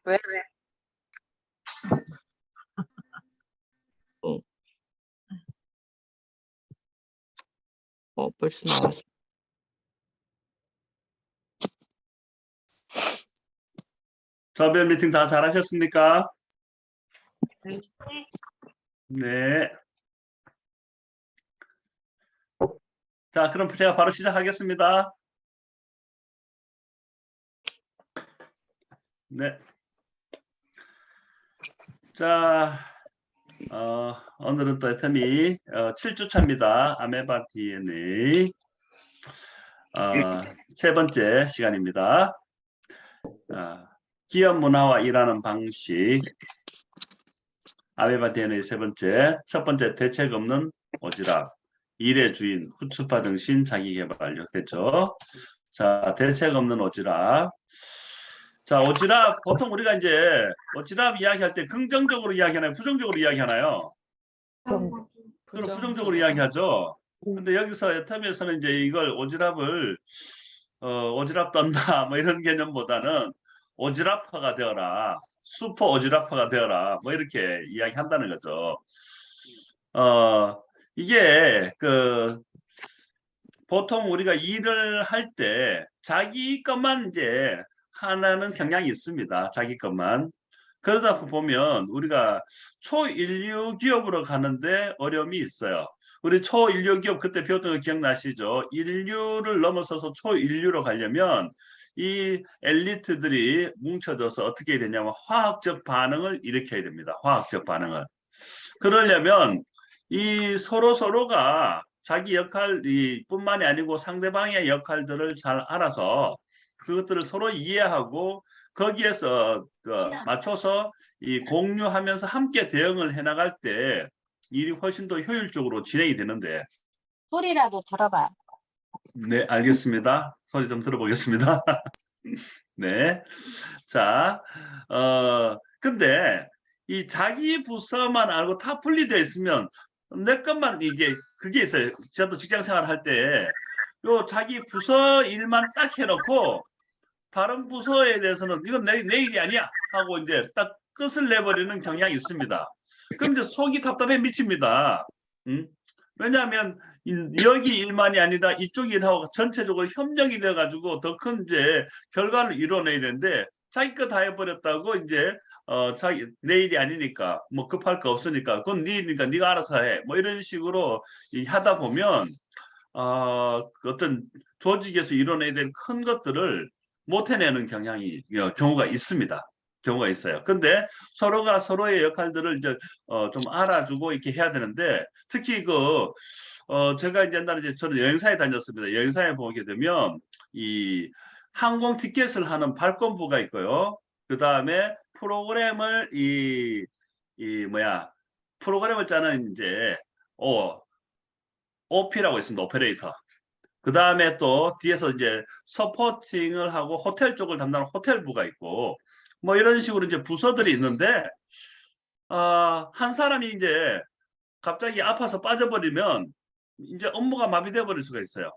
왜? 벌써 나왔어. 저별 미팅 다 잘하셨습니까? 네. 자, 그럼 제가 바로 시작하겠습니다. 네. 자, 오늘은 또 애터미 7주차입니다. 아메바 DNA 세 번째 시간입니다. 기업 문화와 일하는 방식 아메바 DNA 세 번째, 첫 번째 대책 없는 오지랖, 일의 주인, 후추파 정신, 자기개발 됐죠. 자, 대책 없는 오지랖. 자, 오지랖 보통 우리가 이제 오지랖 이야기할 때 긍정적으로 이야기하나요? 부정적으로 이야기하나요? 부정적으로 이야기하죠. 근데 여기서 애터미에서는 이제 이걸 오지랖을 오지랖 떤다 뭐 이런 개념보다는 오지랖퍼가 되어라, 슈퍼 오지랖퍼가 되어라 뭐 이렇게 이야기한다는 거죠. 이게 보통 우리가 일을 할 때 자기 것만 이제 하나는 경향이 있습니다. 자기 것만. 그러다 보면 우리가 초인류 기업으로 가는데 어려움이 있어요. 우리 초인류 기업 그때 배웠던 거 기억나시죠? 인류를 넘어서서 초인류로 가려면 이 엘리트들이 뭉쳐져서 어떻게 되냐면 화학적 반응을 일으켜야 됩니다. 화학적 반응을. 그러려면 이 서로가 자기 역할이 뿐만이 아니고 상대방의 역할들을 잘 알아서 그것들을 서로 이해하고 거기에서 맞춰서 이 공유하면서 함께 대응을 해나갈 때 일이 훨씬 더 효율적으로 진행이 되는데. 소리라도 들어봐. 네, 알겠습니다. 소리 좀 들어보겠습니다. 네. 자, 근데 이 자기 부서만 알고 다 분리되어 있으면 내 것만 이게 그게 있어요. 저도 직장 생활 할 때 요 자기 부서 일만 딱 해놓고 다른 부서에 대해서는 이건 내 일이 아니야 하고 이제 딱 끝을 내버리는 경향이 있습니다. 그럼 이제 속이 답답해 미칩니다. 왜냐하면 여기 일만이 아니라 이쪽 일하고 전체적으로 협력이 돼가지고 더 큰 이제 결과를 이뤄내야 되는데 자기 거 다 해버렸다고 이제 자기 내 일이 아니니까 뭐 급할 거 없으니까 그건 네 일이니까 네가 알아서 해 뭐 이런 식으로 하다 보면 어떤 조직에서 이뤄내야 될 큰 것들을 못 해내는 경우가 있습니다. 경우가 있어요. 근데 서로가 서로의 역할들을 이제 좀 알아주고 이렇게 해야 되는데 특히 제가 이제 옛날에 저는 여행사에 다녔습니다. 여행사에 보게 되면 이 항공 티켓을 하는 발권부가 있고요. 그 다음에 프로그램을 프로그램을 짜는 이제 OP라고 있습니다. 오퍼레이터. 그 다음에 또 뒤에서 이제 서포팅을 하고 호텔 쪽을 담당하는 호텔부가 있고 뭐 이런 식으로 이제 부서들이 있는데 한 사람이 이제 갑자기 아파서 빠져버리면 이제 업무가 마비돼 버릴 수가 있어요.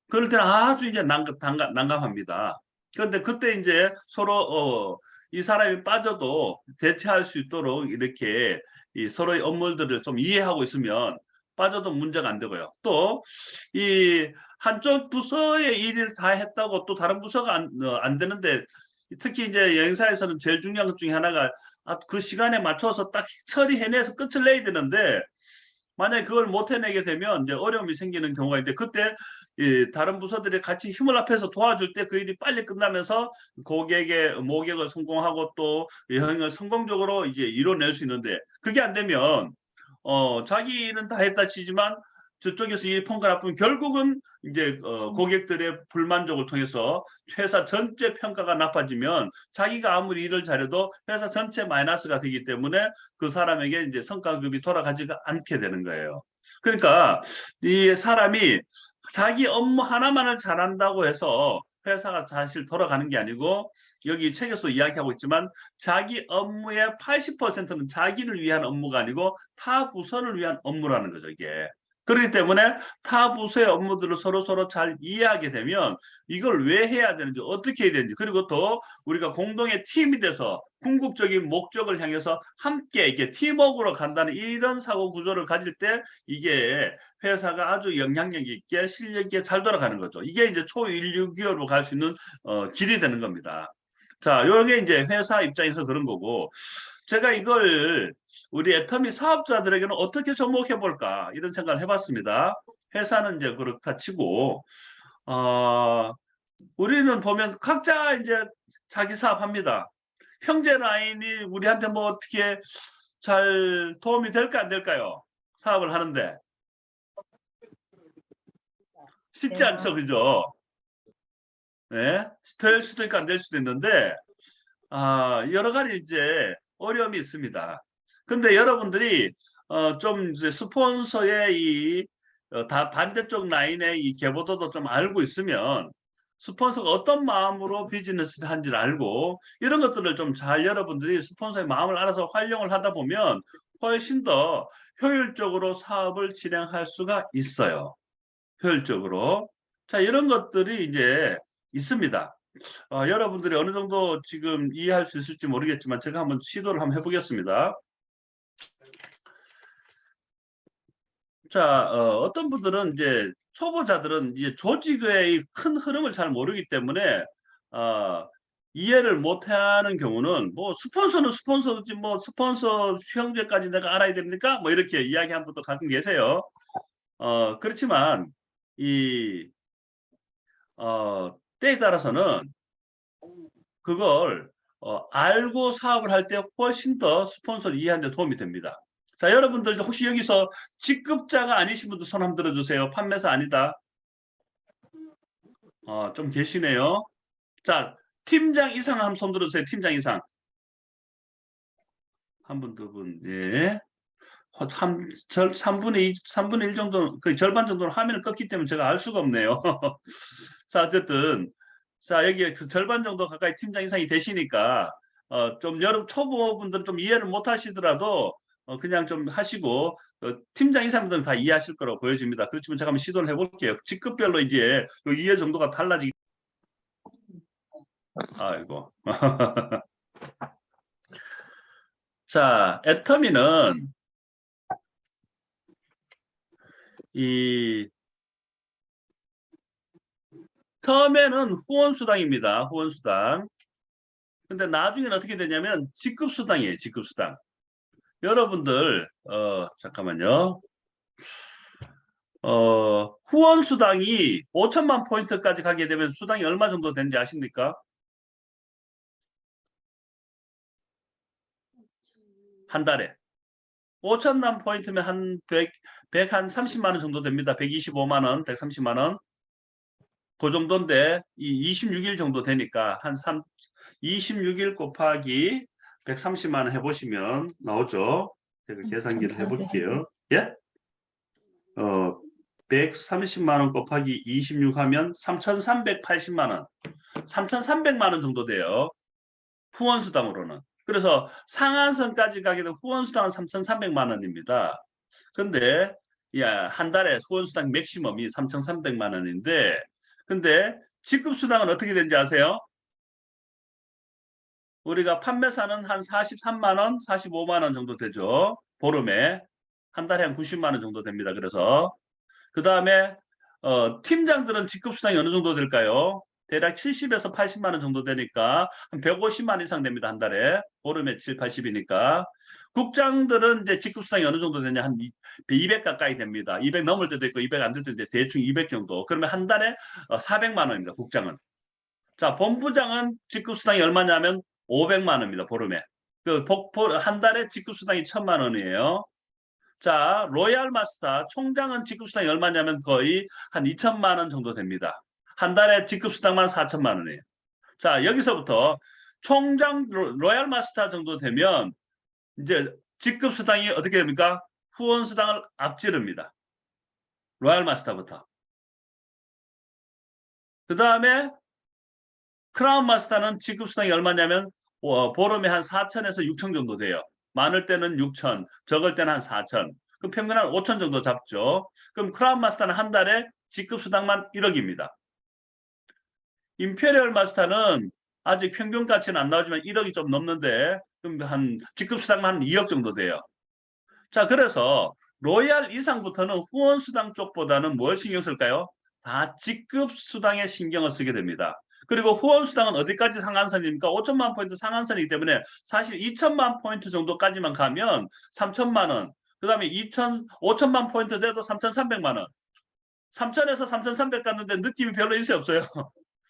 그럴 때는 아주 이제 난감합니다. 그런데 그때 이제 서로 이 사람이 빠져도 대체할 수 있도록 이렇게 서로의 업무들을 좀 이해하고 있으면 빠져도 문제가 안 되고요. 또 이 한쪽 부서의 일을 다 했다고 또 다른 부서가 안 되는데 특히 이제 여행사에서는 제일 중요한 것 중에 하나가 그 시간에 맞춰서 딱 처리해내서 끝을 내야 되는데 만약에 그걸 못 해내게 되면 이제 어려움이 생기는 경우가 있는데 그때 다른 부서들이 같이 힘을 합해서 도와줄 때 그 일이 빨리 끝나면서 고객의 모객을 성공하고 또 여행을 성공적으로 이제 이뤄낼 수 있는데 그게 안 되면 자기 일은 다 했다 치지만 저쪽에서 일 평가 나쁘면 결국은 이제 고객들의 불만족을 통해서 회사 전체 평가가 나빠지면 자기가 아무리 일을 잘해도 회사 전체 마이너스가 되기 때문에 그 사람에게 이제 성과급이 돌아가지가 않게 되는 거예요. 그러니까 이 사람이 자기 업무 하나만을 잘한다고 해서 회사가 사실 돌아가는 게 아니고 여기 책에서도 이야기하고 있지만 자기 업무의 80%는 자기를 위한 업무가 아니고 타 부서를 위한 업무라는 거죠. 이게 그렇기 때문에 타 부서의 업무들을 서로 잘 이해하게 되면 이걸 왜 해야 되는지 어떻게 해야 되는지 그리고 또 우리가 공동의 팀이 돼서 궁극적인 목적을 향해서 함께 이렇게 팀워크로 간다는 이런 사고 구조를 가질 때 이게 회사가 아주 영향력 있게 실력 있게 잘 돌아가는 거죠. 이게 이제 초인류 기업으로 갈 수 있는 길이 되는 겁니다. 자, 이게 이제 회사 입장에서 그런 거고 제가 이걸 우리 애터미 사업자들에게는 어떻게 접목해 볼까 이런 생각을 해봤습니다. 회사는 이제 그렇다 치고 우리는 보면 각자 이제 자기 사업합니다. 형제 라인이 우리한테 뭐 어떻게 잘 도움이 될까 안 될까요? 사업을 하는데 쉽지 않죠, 그죠? 네, 될 수도 있고 안 될 수도 있는데 여러 가지 이제 어려움이 있습니다. 근데 여러분들이 좀 이제 스폰서의 이 다 반대쪽 라인의 이 계보도도 좀 알고 있으면 스폰서가 어떤 마음으로 비즈니스를 하는지를 알고 이런 것들을 좀 잘 여러분들이 스폰서의 마음을 알아서 활용을 하다 보면 훨씬 더 효율적으로 사업을 진행할 수가 있어요. 효율적으로. 자, 이런 것들이 이제 있습니다. 여러분들이 어느 정도 지금 이해할 수 있을지 모르겠지만 제가 한번 시도를 한번 해보겠습니다. 자, 어떤 분들은 이제 초보자들은 이제 조직의 큰 흐름을 잘 모르기 때문에 이해를 못하는 경우는 뭐 스폰서는 스폰서지 뭐 스폰서 형제까지 내가 알아야 됩니까? 뭐 이렇게 이야기하는 분도 가끔 계세요. 그렇지만 이 때에 따라서는 그걸 알고 사업을 할 때 훨씬 더 스폰서를 이해하는 데 도움이 됩니다. 자, 여러분들 혹시 여기서 직급자가 아니신 분들 손 한번 들어주세요. 판매사 아니다. 좀 계시네요. 자, 팀장 이상 한번 손 들어주세요. 팀장 이상. 한 분, 두 분, 예. 3분의 2, 3분의 1 정도, 거의 절반 정도는 화면을 껐기 때문에 제가 알 수가 없네요. 자, 어쨌든, 자, 여기 그 절반 정도 가까이 팀장 이상이 되시니까, 좀 여러분 초보분들은 좀 이해를 못 하시더라도, 그냥 좀 하시고, 팀장 이상분들은 다 이해하실 거라고 보여집니다. 그렇지만 제가 한번 시도를 해볼게요. 직급별로 이제 요 이해 정도가 달라지기, 아이고. 자, 애터미는 이 처음에는 후원수당입니다. 후원수당. 근데 나중에는 어떻게 되냐면 직급수당이에요. 직급수당. 여러분들 잠깐만요. 후원수당이 5천만 포인트까지 가게 되면 수당이 얼마 정도 되는지 아십니까? 한 달에. 5천만 포인트면 한 130만 원 정도 됩니다. 125만 원, 130만 원. 그 정도인데 이 26일 정도 되니까 한 26일 곱하기 130만 원 해보시면 나오죠. 제가 계산기를 해볼게요. 예? 130만 원 곱하기 26 하면 3,380만 원. 3,300만 원 정도 돼요. 후원수당으로는. 그래서 상한선까지 가게 되면 후원수당은 3,300만 원입니다. 근데 한 달에 후원수당 맥시멈이 3,300만 원인데 근데 직급수당은 어떻게 되는지 아세요? 우리가 판매사는 한 43만 원, 45만 원 정도 되죠. 보름에. 한 달에 한 90만 원 정도 됩니다. 그래서 그 다음에 팀장들은 직급수당이 어느 정도 될까요? 대략 70에서 80만 원 정도 되니까 한 150만 원 이상 됩니다. 한 달에. 보름에 7, 80이니까. 국장들은 이제 직급수당이 어느 정도 되냐? 한 200 가까이 됩니다. 200 넘을 때도 있고 200 안 될 때도 있는데 대충 200 정도. 그러면 한 달에 400만 원입니다. 국장은. 자, 본부장은 직급수당이 얼마냐면 500만 원입니다. 보름에. 한 달에 직급수당이 1,000만 원이에요. 자, 로얄 마스터 총장은 직급수당이 얼마냐면 거의 한 2천만 원 정도 됩니다. 한 달에 직급수당만 4천만 원이에요. 자, 여기서부터 총장 로얄 마스터 정도 되면 이제 직급수당이 어떻게 됩니까? 후원수당을 앞지릅니다. 로얄 마스터부터. 그 다음에 크라운 마스터는 직급수당이 얼마냐면 보름에 한 4천에서 6천 정도 돼요. 많을 때는 6천, 적을 때는 한 4천. 그럼 평균 한 5천 정도 잡죠. 그럼 크라운 마스터는 한 달에 직급 수당만 1억입니다. 임페리얼 마스터는 아직 평균가치는 안 나오지만 1억이 좀 넘는데 그럼 한 직급 수당만 한 2억 정도 돼요. 자, 그래서 로얄 이상부터는 후원 수당 쪽보다는 뭘 신경 쓸까요? 다 직급 수당에 신경을 쓰게 됩니다. 그리고 후원 수당은 어디까지 상한선입니까? 5천만 포인트 상한선이기 때문에 사실 2천만 포인트 정도까지만 가면 3천만 원, 그 다음에 5천만 포인트 돼도 3,300만 원. 3천에서 3,300 갔는데 느낌이 별로 있어요, 없어요?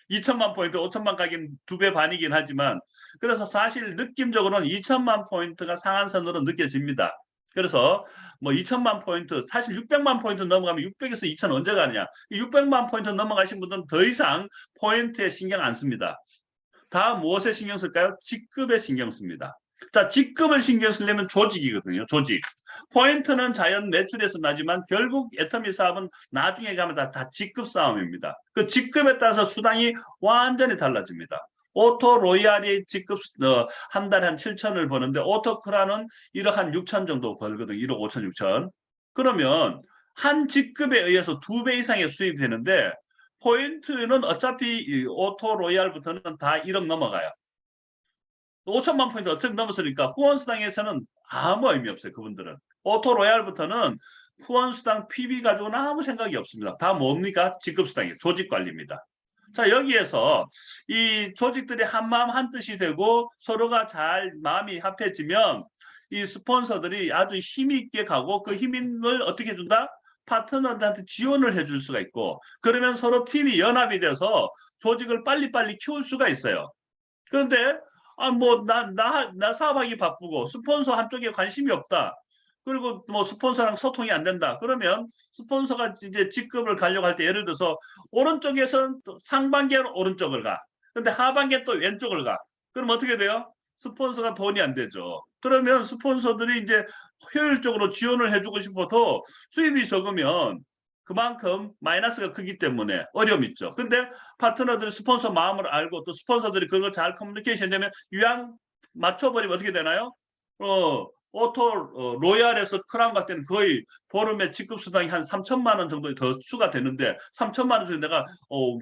2천만 포인트, 5천만 가긴 2배 반이긴 하지만 그래서 사실 느낌적으로는 2천만 포인트가 상한선으로 느껴집니다. 그래서 뭐 2천만 포인트, 사실 600만 포인트 넘어가면 600에서 2천 언제 가느냐. 600만 포인트 넘어가신 분들은 더 이상 포인트에 신경 안 씁니다. 다 무엇에 신경 쓸까요? 직급에 신경 씁니다. 자, 직급을 신경 쓰려면 조직이거든요. 조직. 포인트는 자연 매출에서 나지만 결국 애터미 사업은 나중에 가면 다 직급 싸움입니다. 그 직급에 따라서 수당이 완전히 달라집니다. 오토 로얄이 직급 한 달에 한 7천을 버는데 오토크라는 1억 한 6천 정도 벌거든요. 1억 5천 6천. 그러면 한 직급에 의해서 2배 이상의 수입이 되는데 포인트는 어차피 오토 로얄부터는 다 1억 넘어가요. 5천만 포인트 어떻게 넘었으니까 후원수당에서는 아무 의미 없어요. 그분들은. 오토 로얄부터는 후원수당 PB 가지고는 아무 생각이 없습니다. 다 뭡니까? 직급수당이에요. 조직관리입니다. 자, 여기에서 이 조직들이 한마음 한뜻이 되고 서로가 잘 마음이 합해지면 이 스폰서들이 아주 힘있게 가고 그 힘을 어떻게 준다? 파트너들한테 지원을 해줄 수가 있고 그러면 서로 팀이 연합이 돼서 조직을 빨리빨리 키울 수가 있어요. 그런데 나 사업하기 바쁘고 스폰서 한쪽에 관심이 없다. 그리고 뭐 스폰서랑 소통이 안 된다. 그러면 스폰서가 이제 직급을 가려고 할 때 예를 들어서 오른쪽에서는 상반기에는 오른쪽을 가. 근데 하반기에 또 왼쪽을 가. 그럼 어떻게 돼요? 스폰서가 돈이 안 되죠. 그러면 스폰서들이 이제 효율적으로 지원을 해주고 싶어도 수입이 적으면 그만큼 마이너스가 크기 때문에 어려움이 있죠. 근데 파트너들이 스폰서 마음을 알고 또 스폰서들이 그걸 잘 커뮤니케이션 되면 유양 맞춰버리면 어떻게 되나요? 오토 로얄에서 크라운 갈 때는 거의 보름에 직급 수당이 한 3천만 원 정도 더 추가되는데 3천만 원 중에 내가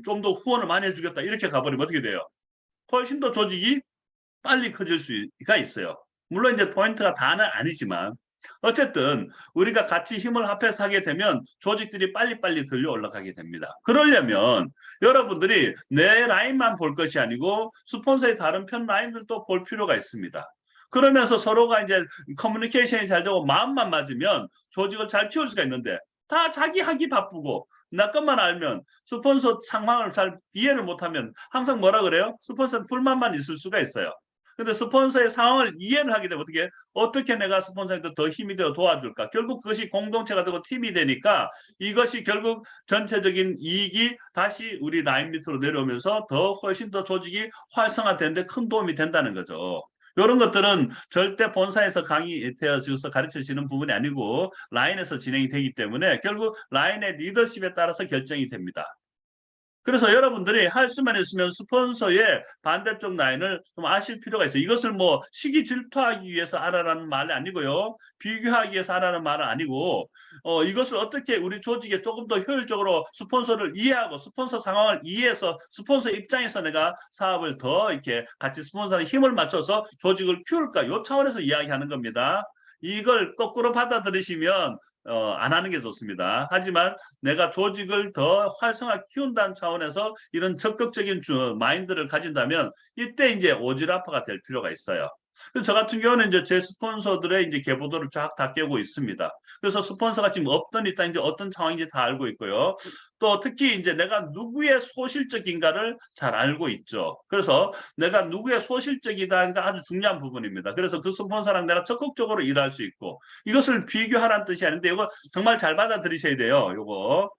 좀 더 후원을 많이 해주겠다 이렇게 가버리면 어떻게 돼요? 훨씬 더 조직이 빨리 커질 수가 있어요. 물론 이제 포인트가 다는 아니지만 어쨌든 우리가 같이 힘을 합해서 하게 되면 조직들이 빨리빨리 들려 올라가게 됩니다. 그러려면 여러분들이 내 라인만 볼 것이 아니고 스폰서의 다른 편 라인들도 볼 필요가 있습니다. 그러면서 서로가 이제 커뮤니케이션이 잘 되고 마음만 맞으면 조직을 잘 키울 수가 있는데 다 자기 하기 바쁘고 나 것만 알면 스폰서 상황을 잘 이해를 못하면 항상 뭐라 그래요? 스폰서는 불만만 있을 수가 있어요. 근데 스폰서의 상황을 이해를 하게 되면 어떻게 내가 스폰서한테 더 힘이 되어 도와줄까? 결국 그것이 공동체가 되고 팀이 되니까 이것이 결국 전체적인 이익이 다시 우리 라인 밑으로 내려오면서 더 훨씬 더 조직이 활성화되는데 큰 도움이 된다는 거죠. 이런 것들은 절대 본사에서 강의되어져서 가르쳐지는 부분이 아니고 라인에서 진행이 되기 때문에 결국 라인의 리더십에 따라서 결정이 됩니다. 그래서 여러분들이 할 수만 있으면 스폰서의 반대쪽 라인을 좀 아실 필요가 있어요. 이것을 뭐 시기 질투하기 위해서 알아라는 말이 아니고요. 비교하기 위해서 알아라는 말은 아니고 이것을 어떻게 우리 조직에 조금 더 효율적으로 스폰서를 이해하고 스폰서 상황을 이해해서 스폰서 입장에서 내가 사업을 더 이렇게 같이 스폰서의 힘을 맞춰서 조직을 키울까 이 차원에서 이야기하는 겁니다. 이걸 거꾸로 받아들이시면 안 하는 게 좋습니다. 하지만 내가 조직을 더 활성화 키운다는 차원에서 이런 적극적인 마인드를 가진다면 이때 이제 오지라파가 될 필요가 있어요. 그래서 저 같은 경우는 이제 제 스폰서들의 이제 계보도를 쫙 다 깨고 있습니다. 그래서 스폰서가 지금 없던 있다 이제 어떤 상황인지 다 알고 있고요. 또 특히 이제 내가 누구의 소실적인가를 잘 알고 있죠. 그래서 내가 누구의 소실적이다가 아주 중요한 부분입니다. 그래서 그 스폰서랑 내가 적극적으로 일할 수 있고 이것을 비교하라는 뜻이 아닌데 이거 정말 잘 받아들이셔야 돼요. 요거.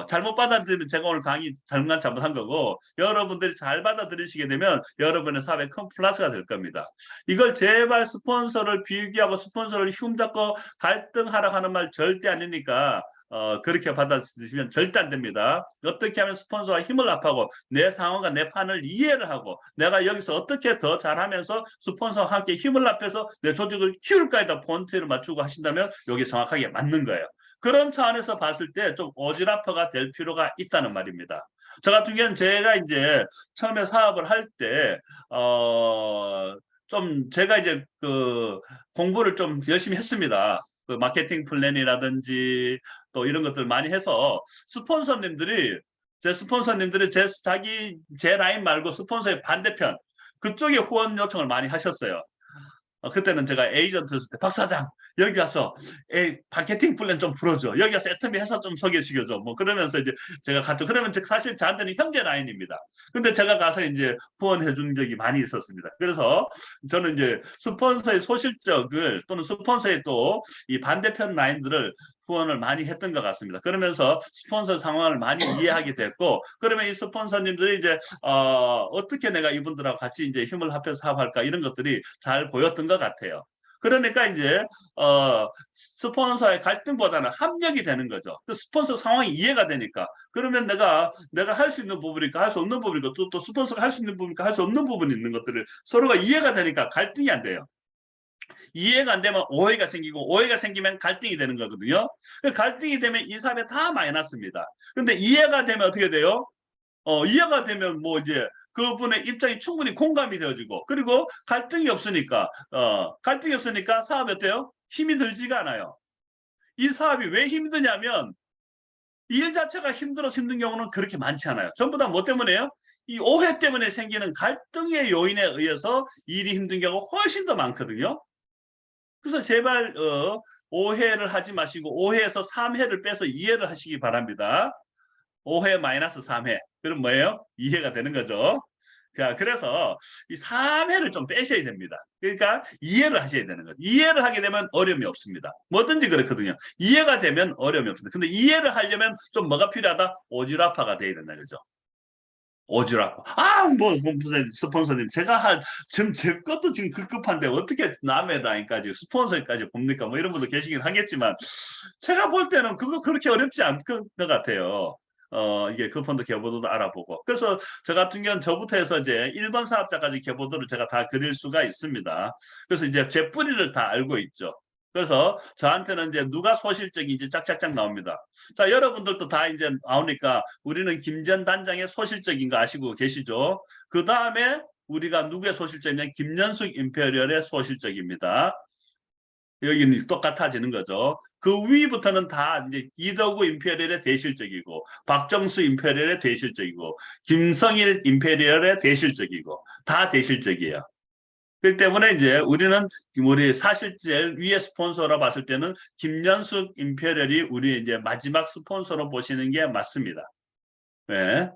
잘못 받아들이면 제가 오늘 강의 잘못한 거고 여러분들이 잘 받아들이시게 되면 여러분의 사업에 큰 플러스가 될 겁니다. 이걸 제발 스폰서를 비교하고 스폰서를 흉잡고 갈등하라고 하는 말 절대 아니니까 그렇게 받아들이시면 절대 안 됩니다. 어떻게 하면 스폰서가 힘을 합하고 내 상황과 내 판을 이해를 하고 내가 여기서 어떻게 더 잘하면서 스폰서와 함께 힘을 합해서 내 조직을 키울까에다 포인트를 맞추고 하신다면 여기 정확하게 맞는 거예요. 그런 차원에서 봤을 때 좀 오지라퍼가 될 필요가 있다는 말입니다. 저 같은 경우는 제가 이제 처음에 사업을 할 때, 좀 제가 이제 그 공부를 좀 열심히 했습니다. 그 마케팅 플랜이라든지 또 이런 것들 많이 해서 스폰서님들이 제 라인 말고 스폰서의 반대편 그쪽에 후원 요청을 많이 하셨어요. 그때는 제가 에이전트였을 때 박 사장 여기 가서 마케팅 플랜 좀 풀어줘. 여기 가서 애터미 회사 좀 소개시켜줘. 뭐 그러면서 이제 제가 갔죠. 그러면 사실 저한테는 형제 라인입니다. 근데 제가 가서 이제 후원해 준 적이 많이 있었습니다. 그래서 저는 이제 스폰서의 소실적을 또는 스폰서의 또 이 반대편 라인들을 후원을 많이 했던 것 같습니다. 그러면서 스폰서 상황을 많이 이해하게 됐고, 그러면 이 스폰서님들이 이제 어떻게 내가 이분들하고 같이 이제 힘을 합해서 사업할까 이런 것들이 잘 보였던 것 같아요. 그러니까 이제 스폰서의 갈등보다는 합력이 되는 거죠. 그 스폰서 상황이 이해가 되니까. 그러면 내가 할 수 있는 부분이니까 할 수 없는 부분이고 또 스폰서가 할 수 있는 부분이니까 할 수 없는 부분이 있는 것들을 서로가 이해가 되니까 갈등이 안 돼요. 이해가 안 되면 오해가 생기고 오해가 생기면 갈등이 되는 거거든요. 그 갈등이 되면 이 사업에 다 마이너스입니다. 근데 이해가 되면 어떻게 돼요? 이해가 되면 뭐 이제 그분의 입장이 충분히 공감이 되어지고 그리고 갈등이 없으니까 사업이 어때요? 힘이 들지가 않아요. 이 사업이 왜 힘드냐면 일 자체가 힘들어서 힘든 경우는 그렇게 많지 않아요. 전부 다 뭐 때문에요? 이 오해 때문에 생기는 갈등의 요인에 의해서 일이 힘든 경우가 훨씬 더 많거든요. 그래서 제발 오해를 하지 마시고 오해에서 3회를 빼서 이해를 하시기 바랍니다. 5회 마이너스 3회. 그럼 뭐예요? 이해가 되는 거죠. 자, 그래서 이 3회를 좀 빼셔야 됩니다. 그러니까 이해를 하셔야 되는 거죠. 이해를 하게 되면 어려움이 없습니다. 뭐든지 그렇거든요. 이해가 되면 어려움이 없습니다. 근데 이해를 하려면 좀 뭐가 필요하다? 오지라파가 돼야 된다 그죠? 오지라파. 무슨 스폰서님, 지금 제 것도 지금 급급한데 어떻게 남의 라인까지, 스폰서까지 봅니까? 뭐 이런 분도 계시긴 하겠지만, 제가 볼 때는 그거 그렇게 어렵지 않을 것 같아요. 이게 쿠폰도 개보도도 알아보고. 그래서 저 같은 경우는 저부터 해서 이제 1번 사업자까지 개보도를 제가 다 그릴 수가 있습니다. 그래서 이제 제 뿌리를 다 알고 있죠. 그래서 저한테는 이제 누가 소실적인지 짝짝짝 나옵니다. 자, 여러분들도 다 이제 나오니까 우리는 김전 단장의 소실적인 거 아시고 계시죠? 그 다음에 우리가 누구의 소실적이냐? 김연숙 임페리얼의 소실적입니다. 여기는 똑같아지는 거죠. 그 위부터는 다 이제 이덕우 임페리얼의 대실적이고, 박정수 임페리얼의 대실적이고, 김성일 임페리얼의 대실적이고, 다 대실적이에요. 그렇기 때문에 이제 우리 사실 제일 위에 스폰서로 봤을 때는 김연숙 임페리얼이 우리 이제 마지막 스폰서로 보시는 게 맞습니다. 네.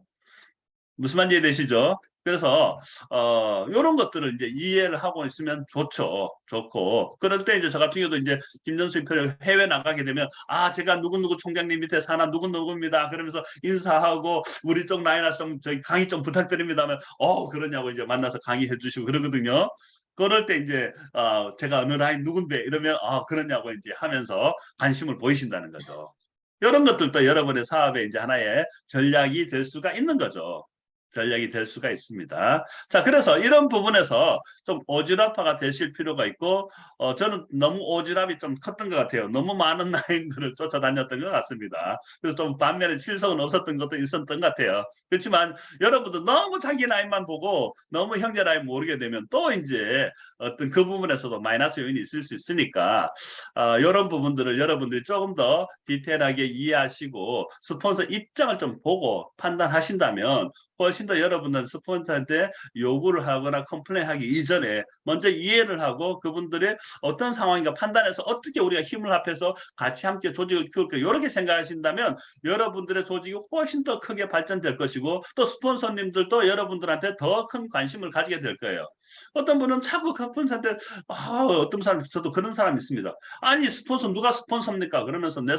무슨 말인지 이해되시죠? 그래서 이런 것들을 이제 이해를 하고 있으면 좋고 그럴 때 이제 저 같은 경우도 이제 김전수 임페리얼 해외 나가게 되면 제가 누구누구 총장님 밑에 사나 누구누구입니다. 그러면서 인사하고 우리 쪽 라인하서 좀 저희 강의 좀 부탁드립니다 하면 그러냐고 이제 만나서 강의해 주시고 그러거든요. 그럴 때 이제 제가 어느 라인 누군데 이러면 그러냐고 이제 하면서 관심을 보이신다는 거죠. 이런 것들도 여러분의 사업의 이제 하나의 전략이 될 수가 있는 거죠. 전략이 될 수가 있습니다. 자, 그래서 이런 부분에서 좀 오지랖화가 되실 필요가 있고, 저는 너무 오지랖이 좀 컸던 것 같아요. 너무 많은 라인들을 쫓아다녔던 것 같습니다. 그래서 좀 반면에 실속은 없었던 것도 있었던 것 같아요. 그렇지만 여러분도 너무 자기 라인만 보고 너무 형제 라인 모르게 되면 또 이제 어떤 그 부분에서도 마이너스 요인이 있을 수 있으니까 이런 부분들을 여러분들이 조금 더 디테일하게 이해하시고 스폰서 입장을 좀 보고 판단하신다면 훨씬 더 여러분은 스폰서한테 요구를 하거나 컴플레인하기 이전에 먼저 이해를 하고 그분들의 어떤 상황인가 판단해서 어떻게 우리가 힘을 합해서 같이 함께 조직을 키울까 이렇게 생각하신다면 여러분들의 조직이 훨씬 더 크게 발전될 것이고 또 스폰서님들도 여러분들한테 더 큰 관심을 가지게 될 거예요. 어떤 분은 자꾸 스폰서한테 어떤 사람 저도 그런 사람이 있습니다. 아니 스폰서 누가 스폰서입니까? 그러면서 내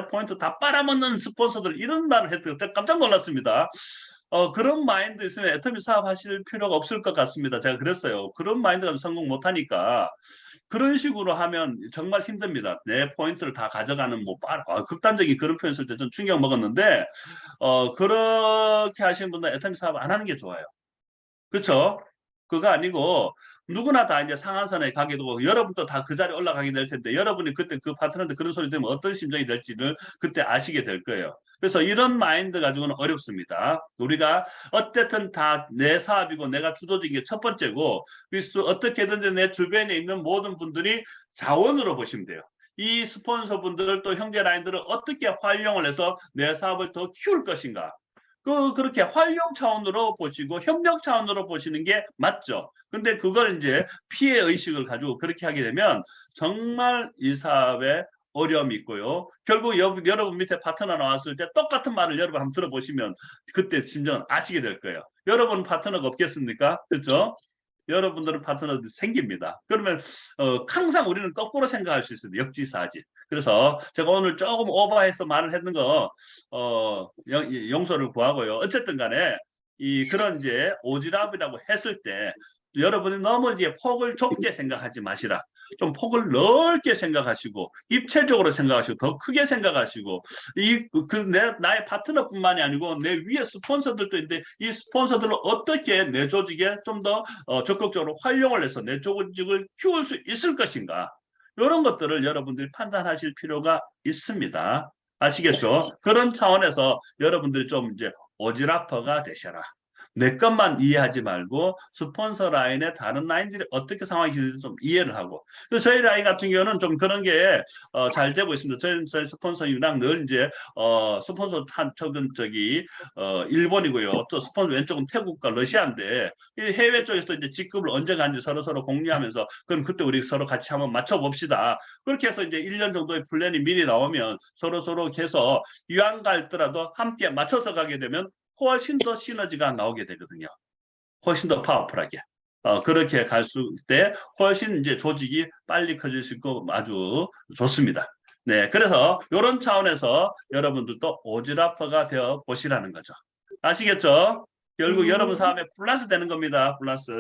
포인트 다 빨아먹는 스폰서들 이런 말을 했을 때 깜짝 놀랐습니다. 그런 마인드 있으면 애터미 사업 하실 필요가 없을 것 같습니다. 제가 그랬어요. 그런 마인드가 성공 못하니까 그런 식으로 하면 정말 힘듭니다. 내 포인트를 다 가져가는 뭐 극단적인 그런 표현 쓸 때 좀 충격 먹었는데 그렇게 하시는 분들 애터미 사업 안 하는 게 좋아요. 그렇죠? 그거 아니고 누구나 다 이제 상한선에 가게 되고 여러분도 다 그 자리에 올라가게 될 텐데 여러분이 그때 그 파트너한테 그런 소리 들으면 어떤 심정이 될지를 그때 아시게 될 거예요. 그래서 이런 마인드 가지고는 어렵습니다. 우리가 어쨌든 다 내 사업이고 내가 주도적인 게 첫 번째고 그래서 어떻게든 내 주변에 있는 모든 분들이 자원으로 보시면 돼요. 이 스폰서분들 또 형제 라인들을 어떻게 활용을 해서 내 사업을 더 키울 것인가. 그렇게 활용 차원으로 보시고 협력 차원으로 보시는 게 맞죠. 근데 그걸 이제 피해 의식을 가지고 그렇게 하게 되면 정말 이 사업에 어려움이 있고요. 결국 여러분 밑에 파트너 나왔을 때 똑같은 말을 여러분 한번 들어보시면 그때 심정 아시게 될 거예요. 여러분 파트너가 없겠습니까? 그렇죠? 여러분들은 파트너들이 생깁니다. 그러면 항상 우리는 거꾸로 생각할 수 있습니다. 역지사지. 그래서 제가 오늘 조금 오버해서 말을 했는 거 용서를 구하고요. 어쨌든 간에 그런 이제 오지랖이라고 했을 때 여러분이 너무 이제 폭을 좁게 생각하지 마시라. 좀 폭을 넓게 생각하시고 입체적으로 생각하시고 더 크게 생각하시고 나의 파트너뿐만이 아니고 내 위에 스폰서들도 있는데 이 스폰서들을 어떻게 내 조직에 좀 더 적극적으로 활용을 해서 내 조직을 키울 수 있을 것인가 이런 것들을 여러분들이 판단하실 필요가 있습니다. 아시겠죠? 그런 차원에서 여러분들이 좀 이제 오지라퍼가 되셔라. 내 것만 이해하지 말고 스폰서 라인의 다른 라인들이 어떻게 상황이 있는지 좀 이해를 하고 저희 라인 같은 경우는 좀 그런 게 잘 되고 있습니다. 저희 스폰서님이랑 늘 이제 스폰서 한 저기 일본이고요. 또 스폰서 왼쪽은 태국과 러시아인데 해외 쪽에서 이제 직급을 언제 간지 서로 공유하면서 그럼 그때 우리 서로 같이 한번 맞춰봅시다. 그렇게 해서 이제 1년 정도의 플랜이 미리 나오면 서로 해서 유학 갈더라도 함께 맞춰서 가게 되면 훨씬 더 시너지가 나오게 되거든요. 훨씬 더 파워풀하게. 그렇게 갈 때 훨씬 이제 조직이 빨리 커질 수 있고 아주 좋습니다. 네, 그래서 이런 차원에서 여러분들도 오지라퍼가 되어 보시라는 거죠. 아시겠죠? 결국 여러분 사업에 플러스 되는 겁니다. 플러스.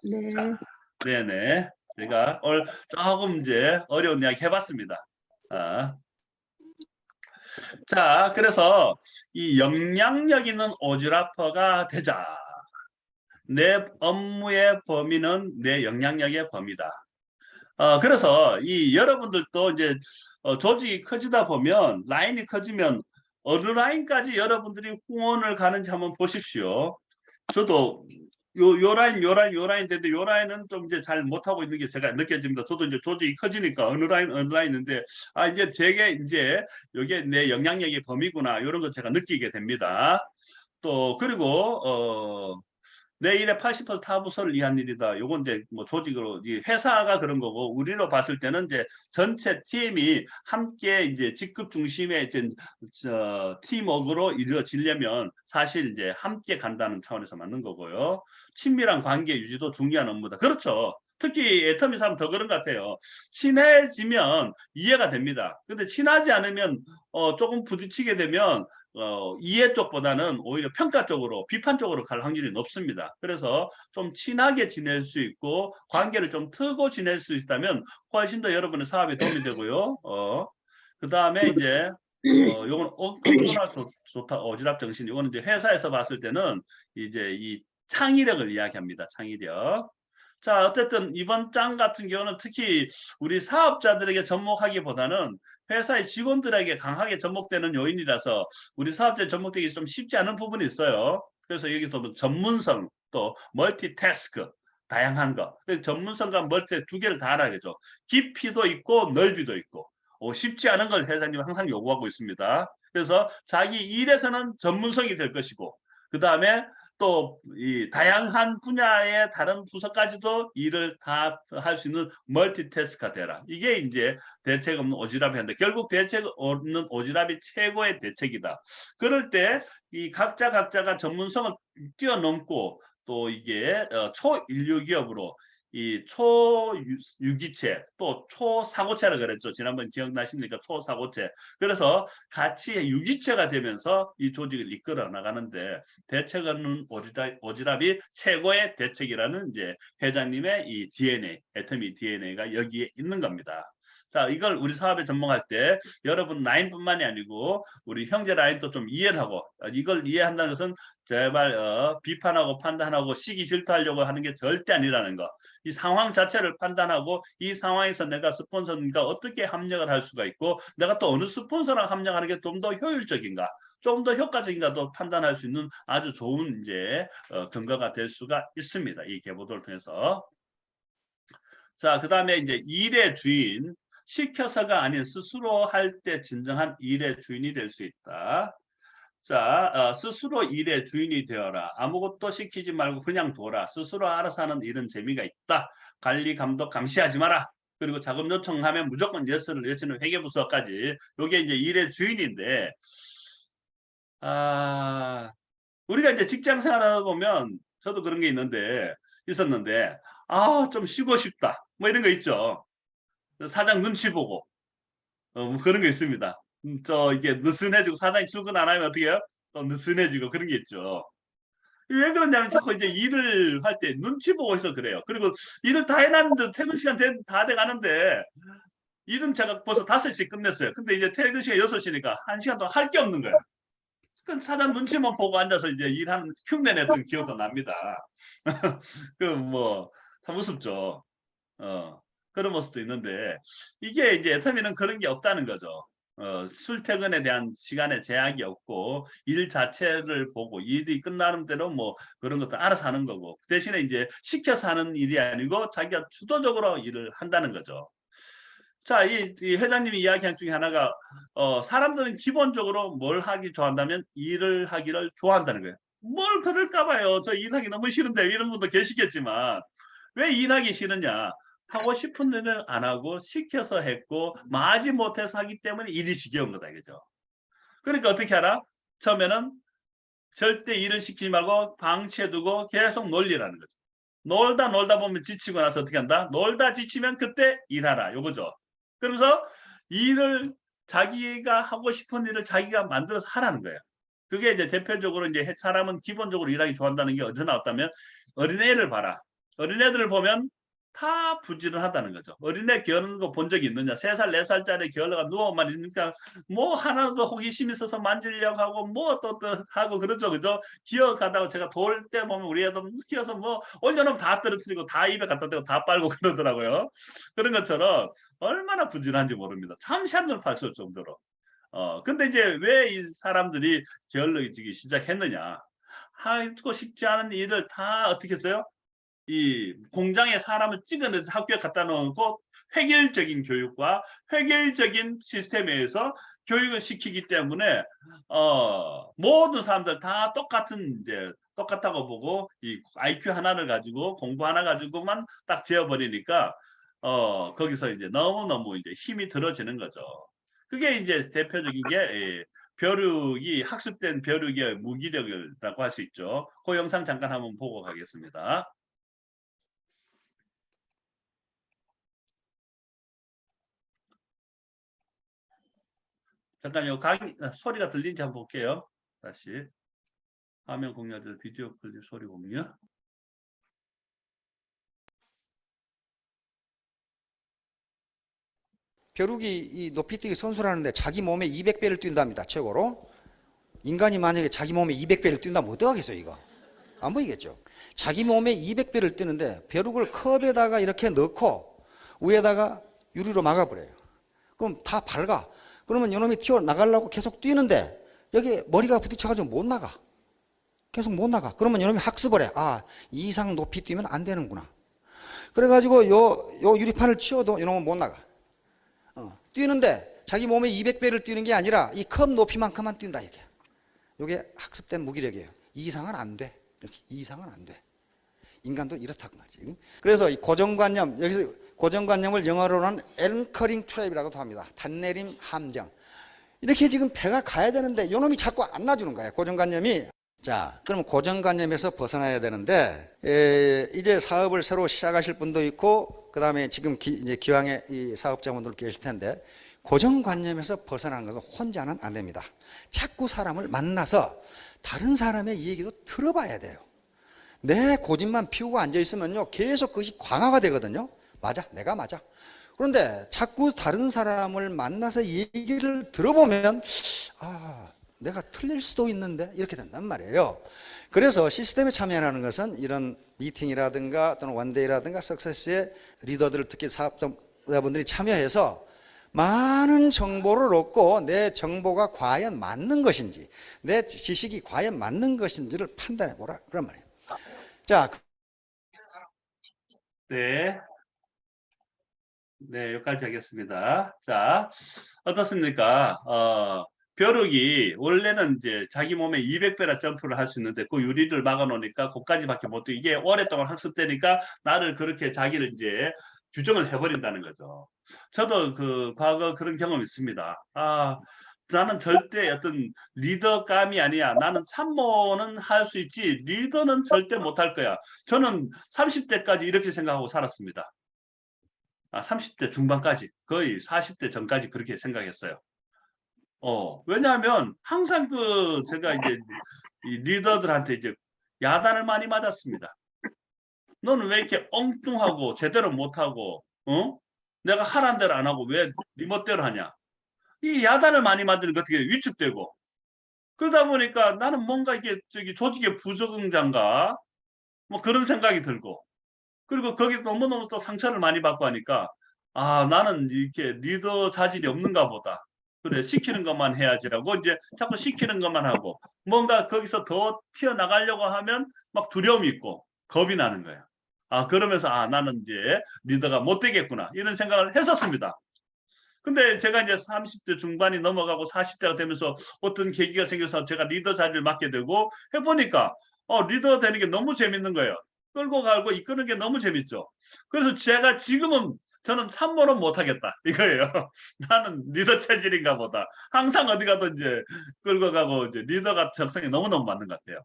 네. 자, 네네. 제가 오늘 조금 이제 어려운 이야기 해봤습니다. 자, 그래서 이 영향력 있는 오지라퍼가 되자. 내 업무의 범위는 내 영향력의 범위다. 그래서 이 여러분들도 이제 조직이 커지다 보면 라인이 커지면 어느 라인까지 여러분들이 후원을 가는지 한번 보십시오. 저도 요 라인 되는데 요 라인은 좀 이제 잘 못하고 있는 게 제가 느껴집니다. 저도 이제 조직이 커지니까 어느 라인인데 이제 제게 이제 이게 내 영향력의 범위구나 이런 거 제가 느끼게 됩니다. 또 그리고 내 일의 80% 타부서를 위한 일이다. 요건 이제 뭐 조직으로 회사가 그런 거고 우리로 봤을 때는 이제 전체 팀이 함께 이제 직급 중심의 이제 팀워크로 이루어지려면 사실 이제 함께 간다는 차원에서 맞는 거고요. 친밀한 관계 유지도 중요한 업무다. 그렇죠. 특히 애터미 사람 더 그런 것 같아요. 친해지면 이해가 됩니다. 근데 친하지 않으면 조금 부딪히게 되면 이해 쪽보다는 오히려 평가 쪽으로 비판 쪽으로 갈 확률이 높습니다. 그래서 좀 친하게 지낼 수 있고 관계를 좀 트고 지낼 수 있다면 훨씬 더 여러분의 사업에 도움이 되고요. 그 다음에 이제 요건 없거나 좋다 오지랖 정신 이거는 이제 회사에서 봤을 때는 이제 이 창의력을 이야기합니다. 창의력. 자, 어쨌든 이번 장 같은 경우는 특히 우리 사업자들에게 접목하기보다는 회사의 직원들에게 강하게 접목되는 요인이라서 우리 사업자에 접목되기 좀 쉽지 않은 부분이 있어요. 그래서 여기도 전문성 또 멀티태스크 다양한 거. 전문성과 멀티 두 개를 다 알아야죠. 깊이도 있고 넓이도 있고 쉽지 않은 걸 회사님은 항상 요구하고 있습니다. 그래서 자기 일에서는 전문성이 될 것이고 그 다음에 또 이 다양한 분야의 다른 부서까지도 일을 다 할 수 있는 멀티태스크가 되라. 이게 이제 대책 없는 오지랖이 한데 결국 대책 없는 오지랖이 최고의 대책이다. 그럴 때 이 각자가 전문성을 뛰어넘고 또 이게 초인류 기업으로 이 초유기체 또 초사고체라 그랬죠. 지난번 기억나십니까? 초사고체. 그래서 같이 유기체가 되면서 이 조직을 이끌어 나가는데 대책은 오지랖이 최고의 대책이라는 이제 회장님의 이 DNA, 애터미 DNA가 여기에 있는 겁니다. 자, 이걸 우리 사업에 접목할 때 여러분 라인뿐만이 아니고 우리 형제 라인도 좀 이해를 하고, 이걸 이해한다는 것은 제발 비판하고 판단하고 시기 질투하려고 하는 게 절대 아니라는 거. 이 상황 자체를 판단하고 이 상황에서 내가 스폰서님과 어떻게 협력을 할 수가 있고 내가 또 어느 스폰서랑 협력하는 게 좀 더 효율적인가, 좀 더 효과적인가도 판단할 수 있는 아주 좋은 이제 근거가 될 수가 있습니다. 이 계보도를 통해서. 자, 그 다음에 이제 일의 주인, 시켜서가 아닌 스스로 할 때 진정한 일의 주인이 될 수 있다. 자, 스스로 일의 주인이 되어라. 아무것도 시키지 말고 그냥 둬라. 스스로 알아서 하는 일은 재미가 있다. 관리, 감독, 감시하지 마라. 그리고 자금 요청하면 무조건 예스를 외치는 회계부서까지. 요게 이제 일의 주인인데, 우리가 이제 직장 생활하다 보면 저도 그런 게 있었는데, 좀 쉬고 싶다. 뭐 이런 거 있죠. 사장 눈치 보고, 뭐 그런 거 있습니다. 이게 느슨해지고 사장이 출근 안 하면 어떻게 해요? 또 느슨해지고 그런 게 있죠. 왜 그러냐면 자꾸 이제 일을 할 때 눈치 보고 있어 그래요. 그리고 일을 다 해놨는데 퇴근 시간 다 돼 가는데 일은 제가 벌써 5시에 끝냈어요. 근데 이제 퇴근 시간 6시니까 1시간 동안 할 게 없는 거야. 그 사장 눈치만 보고 앉아서 이제 일하는 흉내 냈던 기억도 납니다. 참 우습죠. 그런 모습도 있는데 이게 이제 애터미는 그런 게 없다는 거죠. 출퇴근에 대한 시간에 제약이 없고 일 자체를 보고 일이 끝나는 대로 뭐 그런 것도 알아서 하는 거고 대신에 이제 시켜서 하는 일이 아니고 자기가 주도적으로 일을 한다는 거죠. 자, 이 회장님이 이야기한 중에 하나가 사람들은 기본적으로 뭘 하기 좋아한다면 일을 하기를 좋아한다는 거예요. 뭘 그럴까 봐요. 저 일하기 너무 싫은데 이런 분도 계시겠지만 왜 일하기 싫으냐? 하고 싶은 일을 안 하고 시켜서 했고 마지 못해서 하기 때문에 일이 지겨운 거다 이거죠. 그러니까 어떻게 하라? 처음에는 절대 일을 시키지 말고 방치해두고 계속 놀리라는 거죠. 놀다 보면 지치고 나서 어떻게 한다? 놀다 지치면 그때 일하라 요거죠. 그러면서 일을 자기가 하고 싶은 일을 자기가 만들어서 하라는 거예요. 그게 이제 대표적으로 이제 사람은 기본적으로 일하기 좋아한다는 게 어디서 나왔다면 어린애를 봐라. 어린애들을 보면 다 부지런하다는 거죠. 어린애 기어는 거 본 적이 있느냐? 3살, 4살짜리 기어가 누워만 있으니까 뭐 하나도 호기심 있어서 만지려고 하고 뭐 또 하고 그러죠. 그죠? 기어가다가 제가 돌 때 보면 우리 애들 기어서 뭐 올려놓으면 다 떨어뜨리고 다 입에 갖다 대고 다 빨고 그러더라고요. 그런 것처럼 얼마나 부지런한지 모릅니다. 참 샷을 팔 정도로. 근데 이제 왜 이 사람들이 게을러지기 시작했느냐? 하고 싶지 않은 일을 다 어떻게 했어요? 이 공장에 사람을 찍어내서 학교에 갖다 놓고 획일적인 교육과 획일적인 시스템에 의해서 교육을 시키기 때문에 모든 사람들 다 똑같다고 보고 이 IQ 하나를 가지고 공부 하나 가지고만 딱 재어버리니까 거기서 이제 너무너무 이제 힘이 들어지는 거죠. 그게 이제 대표적인 게 벼룩이 학습된 벼룩의 무기력이라고 할 수 있죠. 그 영상 잠깐 한번 보고 가겠습니다. 잠깐 소리가 들리는지 한번 볼게요. 다시 화면 공유할 비디오 클립 소리 공유. 벼룩이 이 높이뛰기 선수라는데 자기 몸에 200배를 뛴답니다. 최고로. 인간이 만약에 자기 몸에 200배를 뛴다면 어떡하겠어요 이거? 안 보이겠죠? 자기 몸에 200배를 뛰는데 벼룩을 컵에다가 이렇게 넣고 위에다가 유리로 막아버려요. 그럼 다 밝아. 그러면 이놈이 튀어나가려고 계속 뛰는데 여기 머리가 부딪혀가지고 못 나가. 계속 못 나가. 그러면 이놈이 학습을 해. 이 이상 높이 뛰면 안 되는구나. 그래가지고 요 유리판을 치워도 이놈은 못 나가. 뛰는데 자기 몸에 200배를 뛰는 게 아니라 이 컵 높이만큼만 뛴다 이게. 이게 학습된 무기력이에요. 이 이상은 안 돼. 이렇게 이 이상은 안 돼. 인간도 이렇다고 말이지. 그래서 이 고정관념, 여기서 고정관념을 영어로는 앵커링 트랩이라고도 합니다. 단내림 함정. 이렇게 지금 배가 가야 되는데 요놈이 자꾸 안 놔주는 거예요. 고정관념이 자, 그럼 고정관념에서 벗어나야 되는데, 이제 사업을 새로 시작하실 분도 있고, 그 다음에 지금 이제 기왕에 이 사업자분들 계실 텐데, 고정관념에서 벗어나는 것은 혼자는 안 됩니다. 자꾸 사람을 만나서 다른 사람의 얘기도 들어봐야 돼요. 내 고집만 피우고 앉아있으면요, 계속 그것이 광화가 되거든요. 맞아, 내가 맞아. 그런데 자꾸 다른 사람을 만나서 얘기를 들어보면, 내가 틀릴 수도 있는데 이렇게 된단 말이에요. 그래서 시스템에 참여하는 것은 이런 미팅이라든가 또는 원데이라든가 석세스의 리더들을, 특히 사업자분들이 참여해서 많은 정보를 얻고 내 정보가 과연 맞는 것인지, 내 지식이 과연 맞는 것인지를 판단해 보라 그런 말이에요. 자, 네, 여기까지 하겠습니다. 자, 어떻습니까? 벼룩이 원래는 이제 자기 몸에 200배나 점프를 할 수 있는데 그 유리를 막아놓으니까 거기까지밖에 못 돼. 이게 오랫동안 학습되니까 나를 그렇게 자기를 이제 규정을 해버린다는 거죠. 저도 그 과거 그런 경험이 있습니다. 나는 절대 어떤 리더감이 아니야. 나는 참모는 할 수 있지. 리더는 절대 못할 거야. 저는 30대까지 이렇게 생각하고 살았습니다. 30대 중반까지, 거의 40대 전까지 그렇게 생각했어요. 왜냐하면 항상 제가 이제 이 리더들한테 이제 야단을 많이 맞았습니다. 너는 왜 이렇게 엉뚱하고 제대로 못하고, 내가 하라는 대로 안 하고 왜 네 멋대로 하냐? 이 야단을 많이 맞으니까 어떻게 위축되고, 그러다 보니까 나는 뭔가 이게 조직의 부적응자인가? 뭐 그런 생각이 들고, 그리고 거기 너무너무 또 상처를 많이 받고 하니까, 나는 이렇게 리더 자질이 없는가 보다. 그래, 시키는 것만 해야지라고 이제 자꾸 시키는 것만 하고, 뭔가 거기서 더 튀어나가려고 하면 막 두려움이 있고 겁이 나는 거예요. 그러면서 나는 이제 리더가 못 되겠구나 이런 생각을 했었습니다. 근데 제가 이제 30대 중반이 넘어가고 40대가 되면서 어떤 계기가 생겨서 제가 리더 자리를 맡게 되고 해보니까 리더 되는 게 너무 재밌는 거예요. 끌고 가고 이끄는 게 너무 재밌죠. 그래서 제가 지금은 저는 참모는 못하겠다 이거예요. 나는 리더 체질인가 보다. 항상 어디 가도 이제 끌고 가고 이제 리더가 적성이 너무너무 맞는 것 같아요.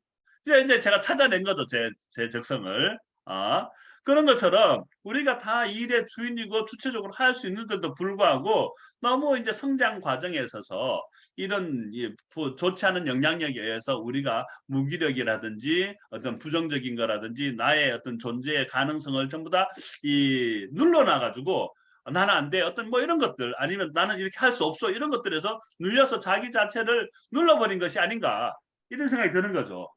이제 제가 찾아낸 거죠. 제 적성을. 그런 것처럼 우리가 다 일의 주인이고 주체적으로 할 수 있는데도 불구하고 너무 이제 성장 과정에 있어서 이런 좋지 않은 영향력에 의해서 우리가 무기력이라든지 어떤 부정적인 거라든지 나의 어떤 존재의 가능성을 전부 다 눌러놔 가지고 나는 안 돼. 어떤 뭐 이런 것들 아니면 나는 이렇게 할 수 없어. 이런 것들에서 눌려서 자기 자체를 눌러버린 것이 아닌가. 이런 생각이 드는 거죠.